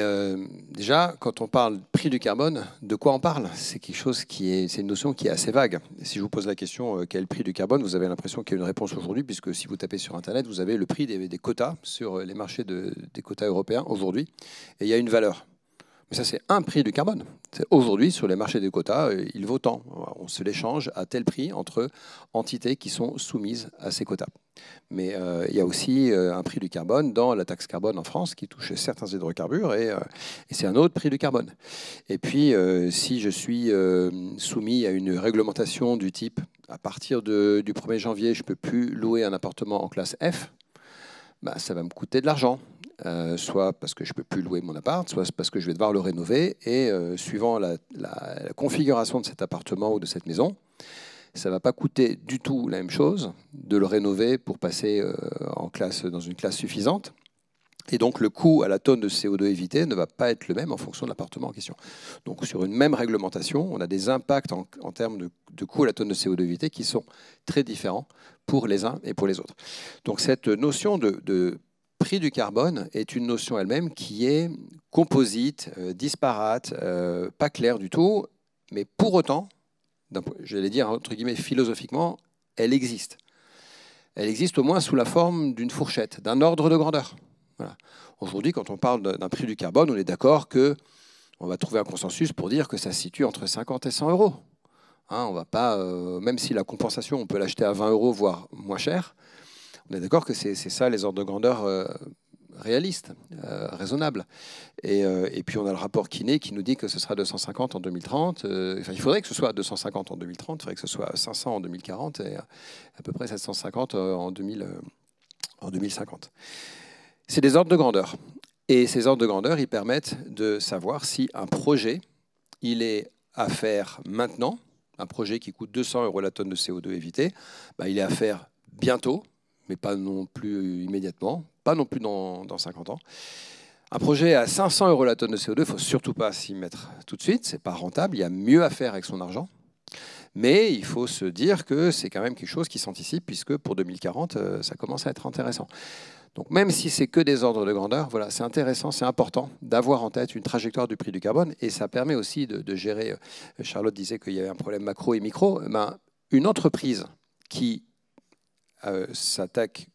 déjà, quand on parle prix du carbone, de quoi on parle? C'est quelque chose c'est une notion qui est assez vague. Si je vous pose la question quel est le prix du carbone, vous avez l'impression qu'il y a une réponse aujourd'hui, puisque si vous tapez sur Internet, vous avez le prix des quotas sur les marchés des quotas européens aujourd'hui, et il y a une valeur. Mais ça, c'est un prix du carbone. Aujourd'hui, sur les marchés des quotas, il vaut tant. On se l'échange à tel prix entre entités qui sont soumises à ces quotas. Mais il y a aussi un prix du carbone dans la taxe carbone en France qui touche certains hydrocarbures et c'est un autre prix du carbone. Et puis, si je suis soumis à une réglementation du type à partir du 1er janvier, je ne peux plus louer un appartement en classe F, bah, ça va me coûter de l'argent. Soit parce que je ne peux plus louer mon appart, soit parce que je vais devoir le rénover. Et suivant la configuration de cet appartement ou de cette maison, ça ne va pas coûter du tout la même chose de le rénover pour passer dans une classe suffisante. Et donc le coût à la tonne de CO2 évité ne va pas être le même en fonction de l'appartement en question. Donc sur une même réglementation, on a des impacts en termes de coût à la tonne de CO2 évité qui sont très différents pour les uns et pour les autres. Donc cette notion de prix du carbone est une notion elle-même qui est composite, disparate, pas claire du tout, mais pour autant, j'allais dire entre guillemets philosophiquement, elle existe. Elle existe au moins sous la forme d'une fourchette, d'un ordre de grandeur. Voilà. Aujourd'hui, quand on parle d'un prix du carbone, on est d'accord qu'on va trouver un consensus pour dire que ça se situe entre 50 et 100 euros. Hein, on va pas, même si la compensation, on peut l'acheter à 20 euros, voire moins cher, on est d'accord que c'est ça les ordres de grandeur réalistes, raisonnables. Et puis on a le rapport Kiné qui nous dit que ce sera 250 en 2030. Enfin, il faudrait que ce soit 250 en 2030, il faudrait que ce soit 500 en 2040 et à peu près 750 en 2050. C'est des ordres de grandeur. Et ces ordres de grandeur, ils permettent de savoir si un projet, il est à faire maintenant, un projet qui coûte 200 euros la tonne de CO2 évité, bah, il est à faire bientôt, mais pas non plus immédiatement, pas non plus dans 50 ans. Un projet à 500 euros la tonne de CO2, il ne faut surtout pas s'y mettre tout de suite, ce n'est pas rentable, il y a mieux à faire avec son argent. Mais il faut se dire que c'est quand même quelque chose qui s'anticipe, puisque pour 2040, ça commence à être intéressant. Donc même si c'est que des ordres de grandeur, voilà, c'est intéressant, c'est important d'avoir en tête une trajectoire du prix du carbone, et ça permet aussi de gérer, Charlotte disait qu'il y avait un problème macro et micro, ben, une entreprise qui s'attaque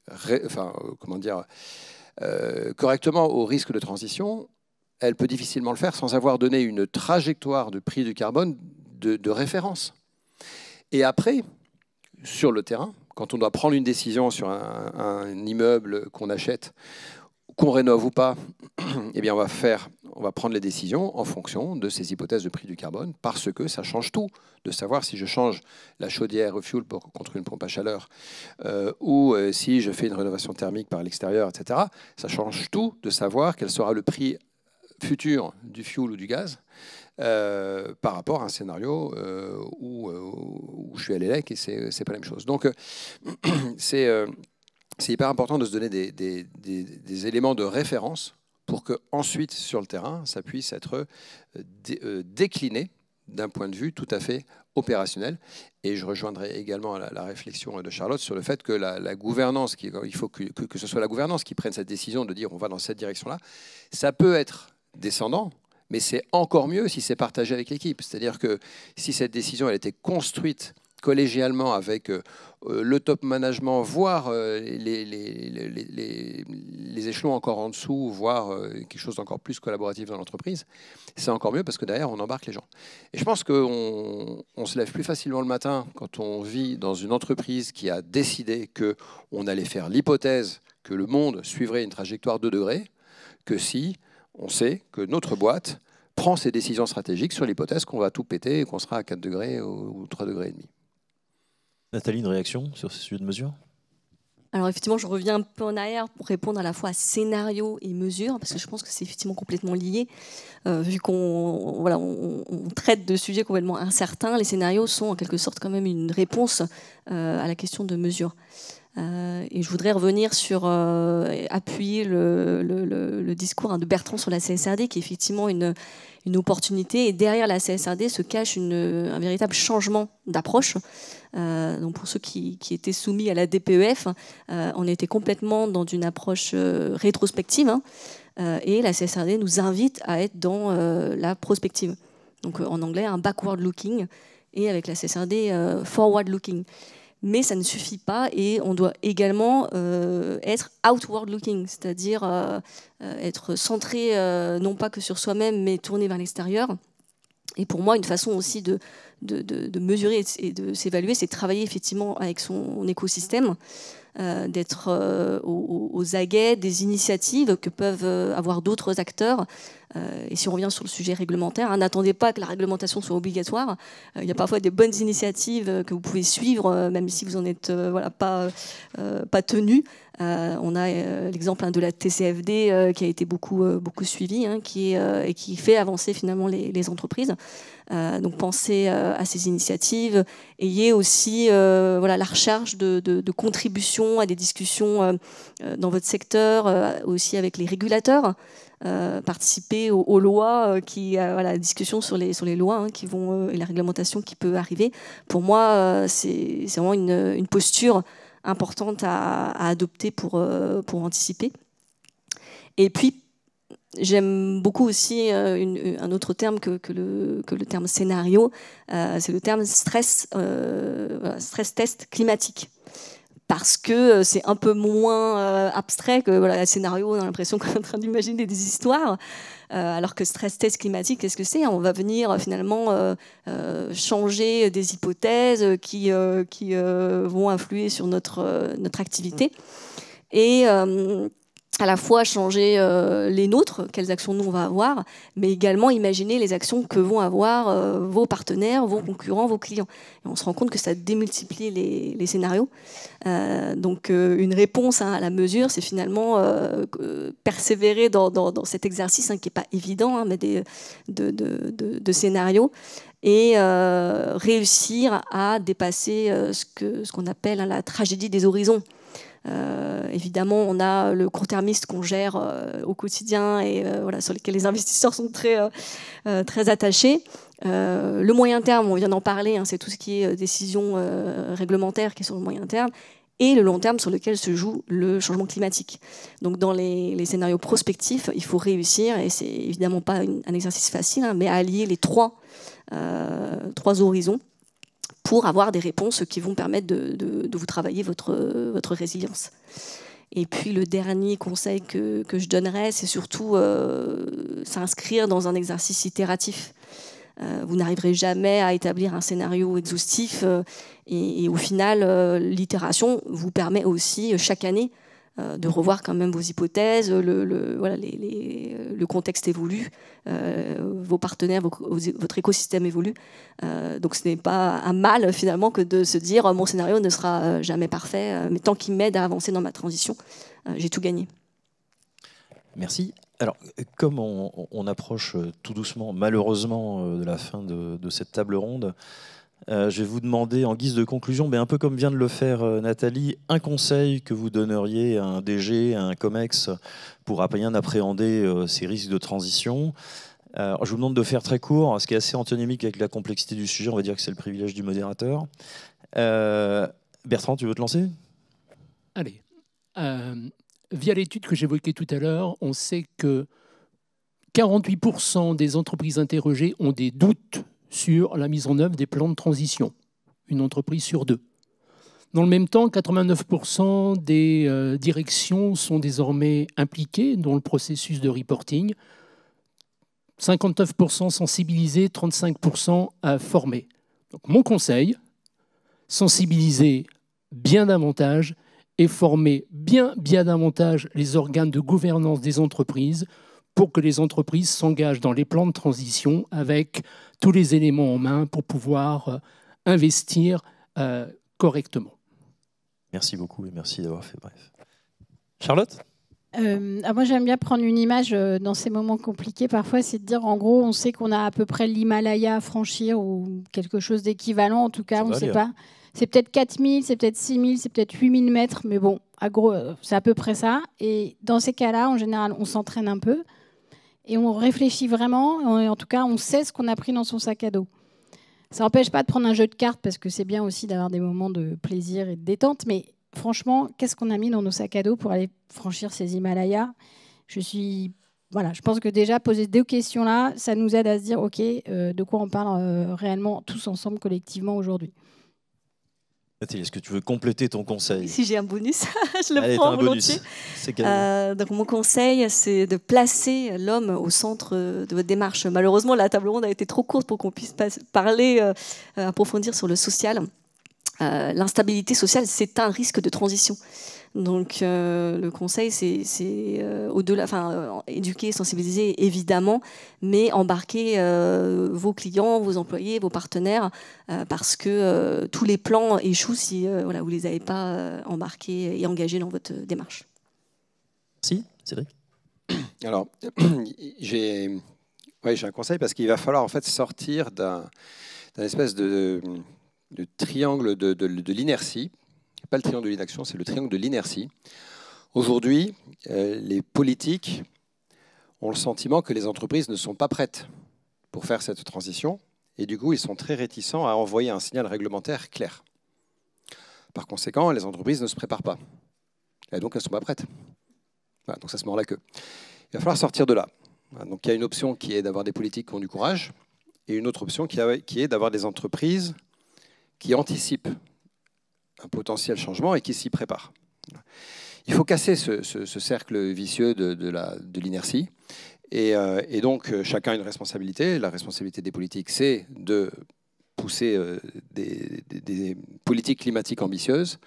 correctement au risque de transition, elle peut difficilement le faire sans avoir donné une trajectoire de prix du carbone de référence. Et après, sur le terrain, quand on doit prendre une décision sur un immeuble qu'on achète, qu'on rénove ou pas, eh bien on va prendre les décisions en fonction de ces hypothèses de prix du carbone, parce que ça change tout de savoir si je change la chaudière au fioul contre une pompe à chaleur ou si je fais une rénovation thermique par l'extérieur, etc. Ça change tout de savoir quel sera le prix futur du fioul ou du gaz par rapport à un scénario où je suis à l'élec et c'est pas la même chose. Donc c'est hyper important de se donner des éléments de référence pour qu'ensuite, sur le terrain, ça puisse être décliné d'un point de vue tout à fait opérationnel. Et je rejoindrai également la réflexion de Charlotte sur le fait que la gouvernance, il faut que ce soit la gouvernance qui prenne cette décision de dire on va dans cette direction-là. Ça peut être descendant, mais c'est encore mieux si c'est partagé avec l'équipe. C'est-à-dire que si cette décision elle était construite collégialement avec le top management, voire les échelons encore en dessous, voire quelque chose d'encore plus collaboratif dans l'entreprise, c'est encore mieux parce que derrière, on embarque les gens. Et je pense qu'on se lève plus facilement le matin quand on vit dans une entreprise qui a décidé qu'on allait faire l'hypothèse que le monde suivrait une trajectoire 2 degrés, que si on sait que notre boîte prend ses décisions stratégiques sur l'hypothèse qu'on va tout péter et qu'on sera à 4 degrés ou 3 degrés et demi. Nathalie, une réaction sur ce sujet de mesure ? Alors effectivement, je reviens un peu en arrière pour répondre à la fois à scénario et mesure, parce que je pense que c'est effectivement complètement lié. Vu qu'on traite de sujets complètement incertains, les scénarios sont en quelque sorte quand même une réponse à la question de mesure. Et je voudrais revenir sur appuyer le discours de Bertrand sur la CSRD, qui est effectivement une opportunité. Et derrière la CSRD se cache un véritable changement d'approche. Donc pour ceux qui étaient soumis à la DPEF, on était complètement dans une approche rétrospective. Et la CSRD nous invite à être dans la prospective. Donc en anglais, un backward looking. Et avec la CSRD, forward looking. Mais ça ne suffit pas et on doit également être outward-looking, c'est-à-dire être centré non pas que sur soi-même, mais tourné vers l'extérieur. Et pour moi, une façon aussi de mesurer et de s'évaluer, c'est de travailler effectivement avec son écosystème, d'être aux aguets des initiatives que peuvent avoir d'autres acteurs. Et si on revient sur le sujet réglementaire, n'attendez pas que la réglementation soit obligatoire. Il y a parfois des bonnes initiatives que vous pouvez suivre, même si vous n'en êtes pas tenu. On a l'exemple de la TCFD qui a été beaucoup suivi, et qui fait avancer finalement les entreprises. Donc pensez à ces initiatives. Ayez aussi la recherche de contributions à des discussions dans votre secteur, aussi avec les régulateurs. Participer aux lois, la discussion sur les lois qui vont et la réglementation qui peut arriver. Pour moi, c'est vraiment une posture importante à adopter pour anticiper. Et puis, j'aime beaucoup aussi un autre terme que le terme scénario, c'est le terme stress test climatique. Parce que c'est un peu moins abstrait que un scénario, on a l'impression qu'on est en train d'imaginer des histoires, alors que stress test climatique, qu'est-ce que c'est? On va venir finalement changer des hypothèses qui vont influer sur notre activité. Et à la fois changer les nôtres, quelles actions nous on va avoir, mais également imaginer les actions que vont avoir vos partenaires, vos concurrents, vos clients. Et on se rend compte que ça démultiplie les scénarios. Donc une réponse à la mesure, c'est finalement persévérer dans cet exercice qui n'est pas évident, mais de scénarios, et réussir à dépasser ce qu'on appelle la tragédie des horizons. Évidemment, on a le court-termiste qu'on gère au quotidien et sur lequel les investisseurs sont très attachés. Le moyen terme, on vient d'en parler, c'est tout ce qui est décision réglementaire qui est sur le moyen terme, et le long terme sur lequel se joue le changement climatique. Donc dans les scénarios prospectifs, il faut réussir, et c'est évidemment pas un exercice facile, mais à allier les trois horizons pour avoir des réponses qui vont permettre de vous travailler votre résilience. Et puis le dernier conseil que je donnerais, c'est surtout s'inscrire dans un exercice itératif. Vous n'arriverez jamais à établir un scénario exhaustif, et au final, l'itération vous permet aussi chaque année de revoir quand même vos hypothèses, le contexte évolue, vos partenaires, votre écosystème évolue. Donc ce n'est pas un mal finalement que de se dire mon scénario ne sera jamais parfait, mais tant qu'il m'aide à avancer dans ma transition, j'ai tout gagné. Merci. Alors, comme on approche tout doucement, malheureusement, de la fin de cette table ronde, je vais vous demander en guise de conclusion, mais un peu comme vient de le faire Nathalie, un conseil que vous donneriez à un DG, à un COMEX pour bien appréhender ces risques de transition. Je vous demande de faire très court, ce qui est assez antinomique avec la complexité du sujet. On va dire que c'est le privilège du modérateur. Bertrand, tu veux te lancer? Allez. Via l'étude que j'évoquais tout à l'heure, on sait que 48% des entreprises interrogées ont des doutes sur la mise en œuvre des plans de transition, une entreprise sur deux. Dans le même temps, 89% des directions sont désormais impliquées dans le processus de reporting, 59% sensibilisés, 35% formés. Donc, mon conseil, sensibiliser bien davantage et former bien davantage les organes de gouvernance des entreprises pour que les entreprises s'engagent dans les plans de transition avec tous les éléments en main pour pouvoir investir correctement. Merci beaucoup et merci d'avoir fait bref. Charlotte ? Moi, j'aime bien prendre une image dans ces moments compliqués. Parfois, c'est de dire, en gros, on sait qu'on a à peu près l'Himalaya à franchir ou quelque chose d'équivalent. En tout cas, on ne sait pas. C'est peut-être 4000, c'est peut-être 6000, c'est peut-être 8000 mètres. Mais bon, c'est à peu près ça. Et dans ces cas-là, en général, on s'entraîne un peu. Et on réfléchit vraiment. En tout cas, on sait ce qu'on a pris dans son sac à dos. Ça n'empêche pas de prendre un jeu de cartes parce que c'est bien aussi d'avoir des moments de plaisir et de détente. Mais franchement, qu'est-ce qu'on a mis dans nos sacs à dos pour aller franchir ces Himalayas? Je pense que déjà, poser 2 questions-là, ça nous aide à se dire, OK, de quoi on parle réellement tous ensemble, collectivement, aujourd'hui. Nathalie, est-ce que tu veux compléter ton conseil? Si j'ai un bonus, je le Allez, prends t'as un volontiers. bonus. C'est cadeau. Donc mon conseil, c'est de placer l'homme au centre de votre démarche. Malheureusement, la table ronde a été trop courte pour qu'on puisse parler, approfondir sur le social. L'instabilité sociale, c'est un risque de transition. Donc le conseil, c'est au-delà, éduquer, sensibiliser évidemment, mais embarquer vos clients, vos employés, vos partenaires, parce que tous les plans échouent si vous ne les avez pas embarqués et engagés dans votre démarche. Merci, Cédric. Alors, j'ai un conseil parce qu'il va falloir en fait sortir d'un espèce de triangle de l'inertie. Pas le triangle de l'inaction, c'est le triangle de l'inertie. Aujourd'hui, les politiques ont le sentiment que les entreprises ne sont pas prêtes pour faire cette transition et du coup, ils sont très réticents à envoyer un signal réglementaire clair. Par conséquent, les entreprises ne se préparent pas et donc elles ne sont pas prêtes. Voilà, donc ça se mord la queue. Il va falloir sortir de là. Donc il y a une option qui est d'avoir des politiques qui ont du courage et une autre option qui est d'avoir des entreprises qui anticipent un potentiel changement et qui s'y prépare. Il faut casser ce cercle vicieux de l'inertie. Et donc, chacun a une responsabilité. La responsabilité des politiques, c'est de pousser des politiques climatiques ambitieuses.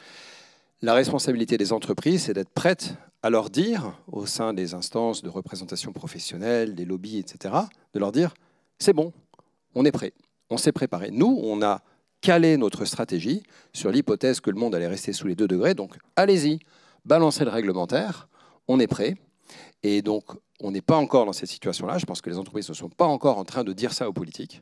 La responsabilité des entreprises, c'est d'être prêtes à leur dire, au sein des instances de représentation professionnelle, des lobbies, etc., de leur dire, c'est bon, on est prêt, on s'est préparé. Nous, on a caler notre stratégie sur l'hypothèse que le monde allait rester sous les 2 degrés. Donc, allez-y, balancez le réglementaire, on est prêt. Et donc, on n'est pas encore dans cette situation-là. Je pense que les entreprises ne sont pas encore en train de dire ça aux politiques.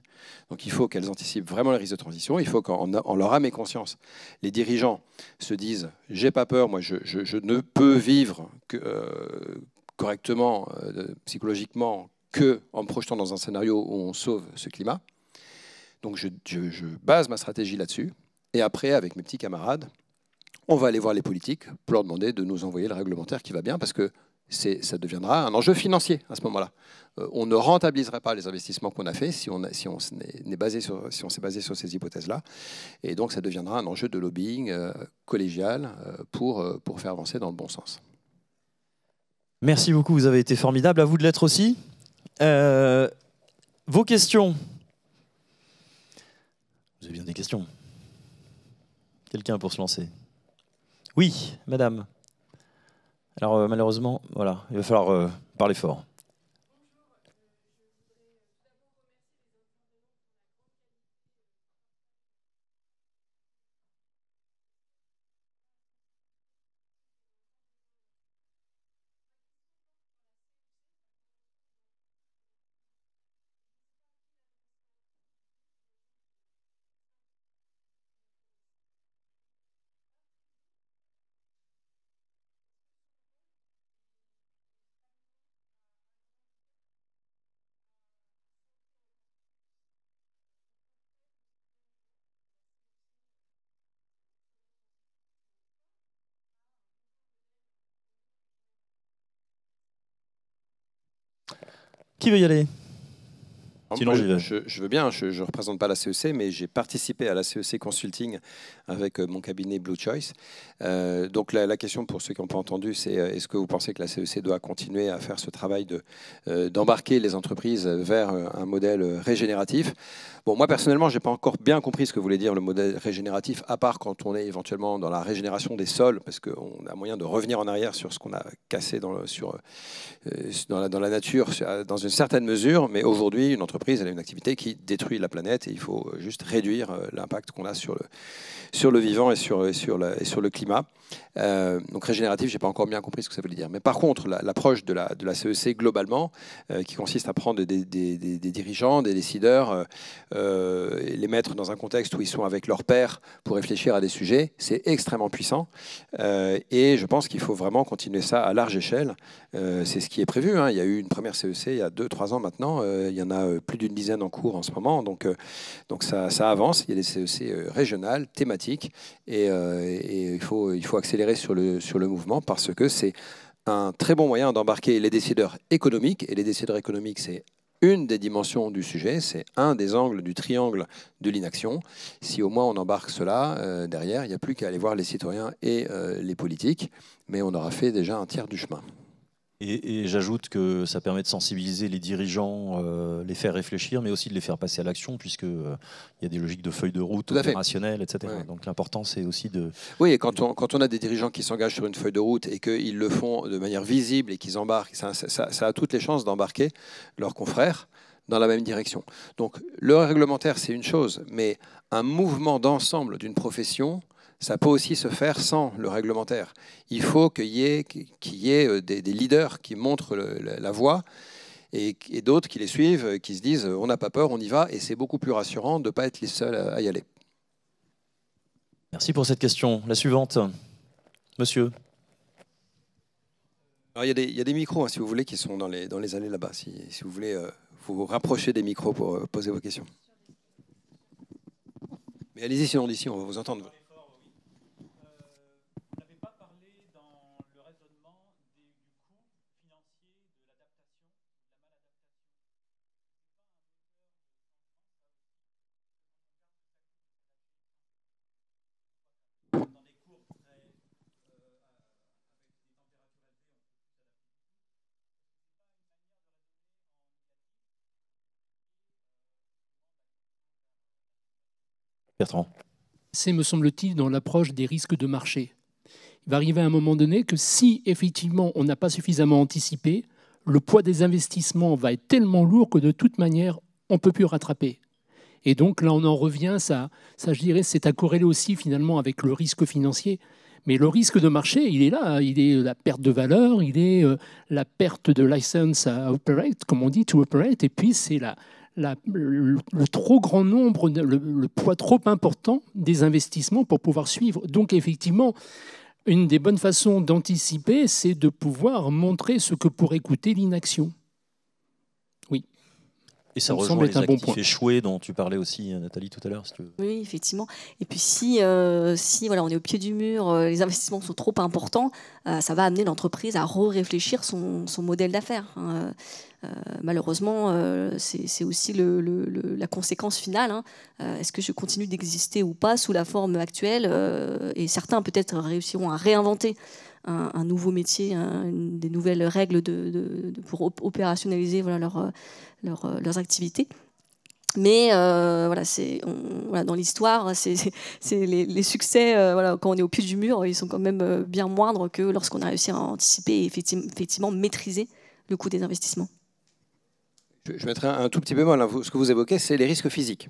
Donc, il faut qu'elles anticipent vraiment les risques de transition. Il faut qu'en leur âme et conscience, les dirigeants se disent « j'ai pas peur, moi, je ne peux vivre correctement, psychologiquement, qu'en me projetant dans un scénario où on sauve ce climat ». Donc je base ma stratégie là-dessus. Et après, avec mes petits camarades, on va aller voir les politiques pour leur demander de nous envoyer le réglementaire qui va bien, parce que ça deviendra un enjeu financier à ce moment-là. On ne rentabiliserait pas les investissements qu'on a faits si on s'est basé sur ces hypothèses-là. Et donc ça deviendra un enjeu de lobbying collégial pour faire avancer dans le bon sens. Merci beaucoup, vous avez été formidable. À vous de l'être aussi. Vos questions? Vous avez bien des questions? Quelqu'un pour se lancer? Oui, madame. Alors malheureusement, voilà, il va falloir parler fort. Qui veut y aller? Sinon, je veux bien, je ne représente pas la CEC, mais j'ai participé à la CEC Consulting avec mon cabinet Blue Choice. Donc la question pour ceux qui n'ont pas entendu, c'est est-ce que vous pensez que la CEC doit continuer à faire ce travail d'embarquer les entreprises vers un modèle régénératif? Bon, moi personnellement, je n'ai pas encore bien compris ce que voulait dire le modèle régénératif, à part quand on est éventuellement dans la régénération des sols, parce qu'on a moyen de revenir en arrière sur ce qu'on a cassé dans la nature, dans une certaine mesure. Mais aujourd'hui, une entreprise, elle a une activité qui détruit la planète et il faut juste réduire l'impact qu'on a sur le vivant et sur le climat. Donc régénératif, je n'ai pas encore bien compris ce que ça voulait dire. Mais par contre, l'approche de la CEC globalement, qui consiste à prendre des dirigeants, des décideurs, les mettre dans un contexte où ils sont avec leurs pairs pour réfléchir à des sujets, c'est extrêmement puissant. Et je pense qu'il faut vraiment continuer ça à large échelle. C'est ce qui est prévu. Il y a eu une première CEC il y a 2-3 ans maintenant. Il y en a plus d'une dizaine en cours en ce moment. Donc ça avance. Il y a des CEC régionales, thématiques. Et il faut accélérer sur le mouvement parce que c'est un très bon moyen d'embarquer les décideurs économiques. Et les décideurs économiques, c'est une des dimensions du sujet, c'est un des angles du triangle de l'inaction. Si au moins on embarque cela derrière, il n'y a plus qu'à aller voir les citoyens et les politiques, mais on aura fait déjà un tiers du chemin. Et j'ajoute que ça permet de sensibiliser les dirigeants, les faire réfléchir, mais aussi de les faire passer à l'action, puisqu'il y a des logiques de feuilles de route opérationnelles, etc. Ouais. Donc l'important, c'est aussi de... Oui, et quand on a des dirigeants qui s'engagent sur une feuille de route et qu'ils le font de manière visible et qu'ils embarquent, ça a toutes les chances d'embarquer leurs confrères dans la même direction. Donc le réglementaire, c'est une chose, mais un mouvement d'ensemble d'une profession, ça peut aussi se faire sans le réglementaire. Il faut qu'il y ait des leaders qui montrent la voie et d'autres qui les suivent, qui se disent on n'a pas peur, on y va, et c'est beaucoup plus rassurant de ne pas être les seuls à y aller. Merci pour cette question. La suivante, monsieur. Alors, il y a des micros, hein, si vous voulez, qui sont dans les allées là-bas. Si vous voulez vous rapprocher des micros pour poser vos questions. Mais allez-y, sinon d'ici, on va vous entendre. Bertrand. C'est, me semble-t-il, dans l'approche des risques de marché. Il va arriver à un moment donné que si, effectivement, on n'a pas suffisamment anticipé, le poids des investissements va être tellement lourd que, de toute manière, on ne peut plus rattraper. Et donc, là, on en revient, ça je dirais, c'est à corréler aussi, finalement, avec le risque financier. Mais le risque de marché, il est là. Il est la perte de valeur, il est la perte de license à operate, comme on dit, to operate, et puis c'est le trop grand nombre, le poids trop important des investissements pour pouvoir suivre. Donc effectivement, une des bonnes façons d'anticiper, c'est de pouvoir montrer ce que pourrait coûter l'inaction. Oui. Et ça rejoint les actifs échoués dont tu parlais aussi, Nathalie, tout à l'heure, si tu veux. Oui, effectivement. Et puis si voilà, on est au pied du mur, les investissements sont trop importants, ça va amener l'entreprise à réfléchir son modèle d'affaires. Malheureusement, c'est aussi la conséquence finale. Est-ce que je continue d'exister ou pas sous la forme actuelle et certains peut-être réussiront à réinventer un nouveau métier, des nouvelles règles pour opérationnaliser voilà, leurs activités. Mais voilà, dans l'histoire, les succès, voilà, quand on est au pied du mur, ils sont quand même bien moindres que lorsqu'on a réussi à anticiper et effectivement maîtriser le coût des investissements. Je mettrai un tout petit bémol. Ce que vous évoquez, c'est les risques physiques.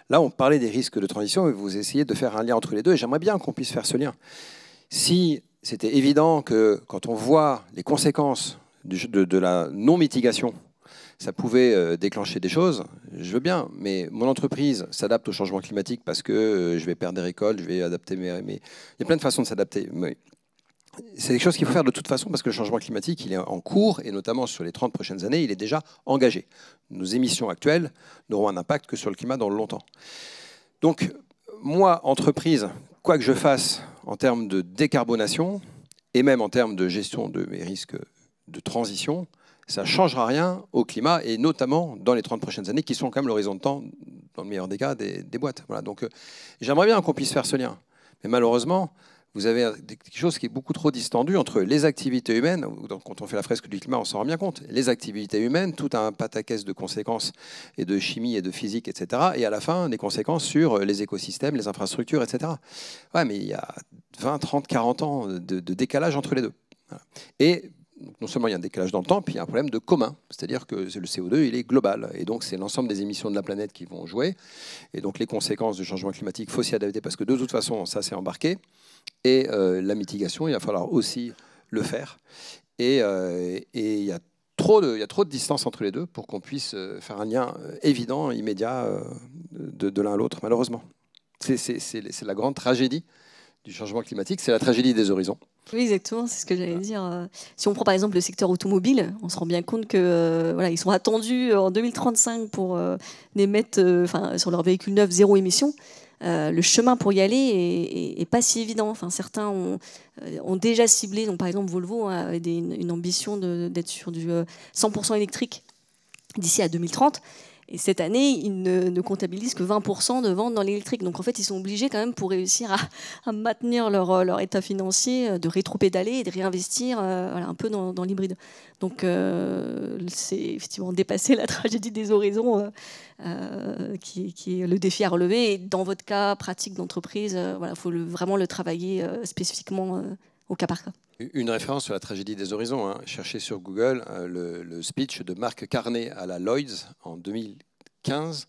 Là, on parlait des risques de transition et vous essayez de faire un lien entre les deux. Et j'aimerais bien qu'on puisse faire ce lien. Si c'était évident que quand on voit les conséquences de la non-mitigation, ça pouvait déclencher des choses, je veux bien, mais mon entreprise s'adapte au changement climatique parce que je vais perdre des récoltes, je vais adapter mes... Il y a plein de façons de s'adapter. C'est quelque chose qu'il faut faire de toute façon parce que le changement climatique, il est en cours et notamment sur les 30 prochaines années, il est déjà engagé. Nos émissions actuelles n'auront un impact que sur le climat dans le longtemps. Donc, moi, entreprise, quoi que je fasse en termes de décarbonation et même en termes de gestion de mes risques de transition, ça ne changera rien au climat et notamment dans les 30 prochaines années qui sont quand même l'horizon de temps, dans le meilleur des cas, des boîtes. Voilà. Donc, j'aimerais bien qu'on puisse faire ce lien. Mais malheureusement, vous avez quelque chose qui est beaucoup trop distendu entre les activités humaines, quand on fait la fresque du climat, on s'en rend bien compte, les activités humaines, tout un pataquès de conséquences et de chimie et de physique, etc. Et à la fin, des conséquences sur les écosystèmes, les infrastructures, etc. Ouais, mais il y a 20, 30, 40 ans de décalage entre les deux. Voilà. Et non seulement il y a un décalage dans le temps, puis il y a un problème de commun. C'est-à-dire que le CO2, il est global. Et donc, c'est l'ensemble des émissions de la planète qui vont jouer. Et donc, les conséquences du changement climatique, il faut s'y adapter parce que de toute façon, ça, c'est embarqué. Et la mitigation, il va falloir aussi le faire. Et il y a trop de distance entre les deux pour qu'on puisse faire un lien évident, immédiat de l'un à l'autre, malheureusement. C'est la grande tragédie du changement climatique, c'est la tragédie des horizons. Oui, exactement, c'est ce que j'allais dire. Si on prend par exemple le secteur automobile, on se rend bien compte que voilà, ils sont attendus en 2035 pour n'émettre sur leurs véhicules neufs zéro émission. Le chemin pour y aller est pas si évident. Enfin, certains ont déjà ciblé, donc par exemple Volvo a une ambition d'être sur du 100% électrique d'ici à 2030. Et cette année, ils ne comptabilisent que 20% de ventes dans l'électrique. Donc en fait, ils sont obligés quand même pour réussir à maintenir leur état financier, de rétropédaler et de réinvestir voilà, un peu dans l'hybride. Donc c'est effectivement dépasser la tragédie des horizons qui est le défi à relever. Et dans votre cas pratique d'entreprise, voilà, faut vraiment le travailler spécifiquement au cas par cas. Une référence sur la tragédie des horizons. Hein. Cherchez sur Google le speech de Mark Carney à la Lloyd's en 2015.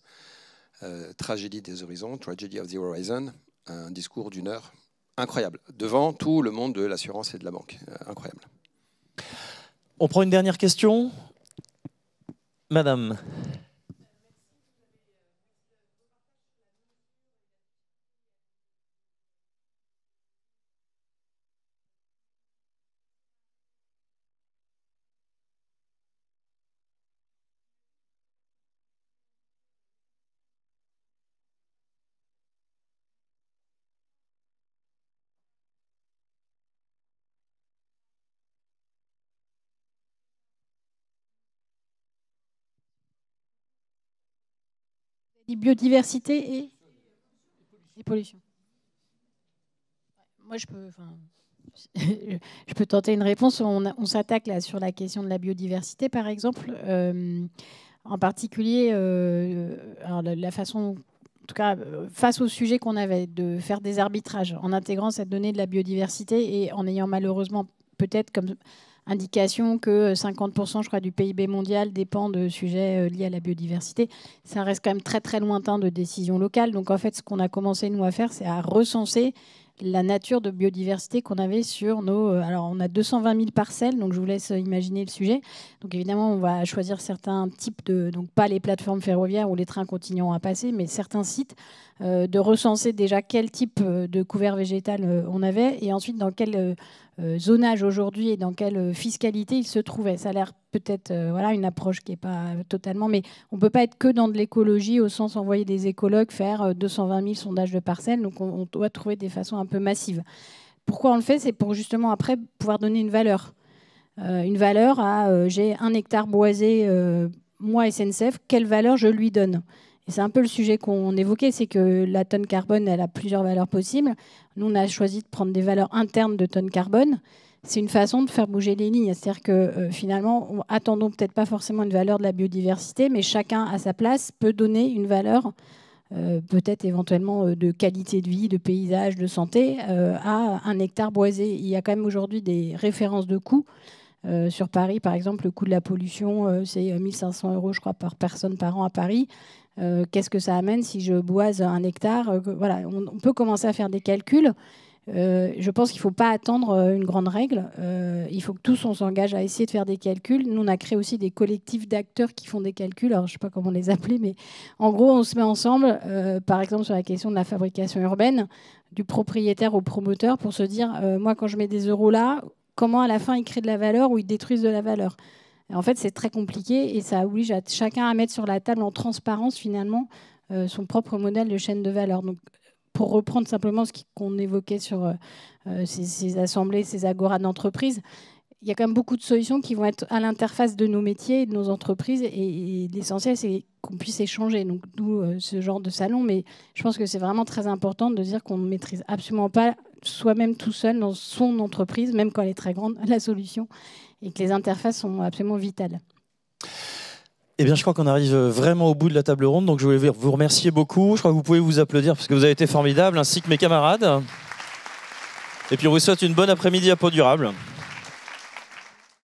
Tragédie des horizons, Tragedy of the Horizon. Un discours d'1 heure incroyable, devant tout le monde de l'assurance et de la banque. Incroyable. On prend une dernière question. Madame. Biodiversité et pollution. Moi, je peux tenter une réponse. On s'attaque là sur la question de la biodiversité, par exemple. En particulier, alors la façon, en tout cas, face au sujet qu'on avait, de faire des arbitrages en intégrant cette donnée de la biodiversité et en ayant malheureusement peut-être comme indication que 50%, je crois, du PIB mondial dépend de sujets liés à la biodiversité. Ça reste quand même très, très lointain de décisions locales. Donc, en fait, ce qu'on a commencé, nous, à faire, c'est à recenser la nature de biodiversité qu'on avait sur nos... alors, on a 220 000 parcelles, donc je vous laisse imaginer le sujet. Donc, évidemment, on va choisir certains types de... Donc, pas les plateformes ferroviaires où les trains continueront à passer, mais certains sites, de recenser déjà quel type de couvert végétal on avait et ensuite dans quel zonage aujourd'hui et dans quelle fiscalité il se trouvait. Ça a l'air peut-être voilà, une approche qui n'est pas totalement... Mais on ne peut pas être que dans de l'écologie au sens envoyer des écologues faire 220 000 sondages de parcelles. Donc on doit trouver des façons un peu massives. Pourquoi on le fait? C'est pour justement après pouvoir donner une valeur. Une valeur à j'ai 1 hectare boisé, moi SNCF, quelle valeur je lui donne? Et c'est un peu le sujet qu'on évoquait, c'est que la tonne carbone, elle a plusieurs valeurs possibles. Nous, on a choisi de prendre des valeurs internes de tonne carbone. C'est une façon de faire bouger les lignes. C'est-à-dire que finalement, attendons peut-être pas forcément une valeur de la biodiversité, mais chacun à sa place peut donner une valeur, peut-être éventuellement de qualité de vie, de paysage, de santé, à 1 hectare boisé. Il y a quand même aujourd'hui des références de coûts. Sur Paris, par exemple, le coût de la pollution, c'est 1 500 €, je crois, par personne par an à Paris. Qu'est-ce que ça amène si je boise 1 hectare? Voilà, on peut commencer à faire des calculs. Je pense qu'il ne faut pas attendre une grande règle. Il faut que tous on s'engage à essayer de faire des calculs. Nous, on a créé aussi des collectifs d'acteurs qui font des calculs. Alors, je ne sais pas comment les appeler, mais en gros, on se met ensemble, par exemple, sur la question de la fabrication urbaine, du propriétaire au promoteur, pour se dire, moi, quand je mets des euros là, comment à la fin ils créent de la valeur ou ils détruisent de la valeur? Et en fait, c'est très compliqué et ça oblige chacun à mettre sur la table en transparence, finalement, son propre modèle de chaîne de valeur. Donc, pour reprendre simplement ce qu'on évoquait sur ces assemblées, ces agoras d'entreprise, il y a quand même beaucoup de solutions qui vont être à l'interface de nos métiers et de nos entreprises. Et l'essentiel, c'est qu'on puisse échanger. Donc, d'où ce genre de salon. Mais je pense que c'est vraiment très important de dire qu'on ne maîtrise absolument pas soi-même tout seul dans son entreprise, même quand elle est très grande, la solution. Et que les interfaces sont absolument vitales. Eh bien, je crois qu'on arrive vraiment au bout de la table ronde. Donc, je voulais vous remercier beaucoup. Je crois que vous pouvez vous applaudir parce que vous avez été formidables, ainsi que mes camarades. Et puis, on vous souhaite une bonne après-midi à Pau Durable.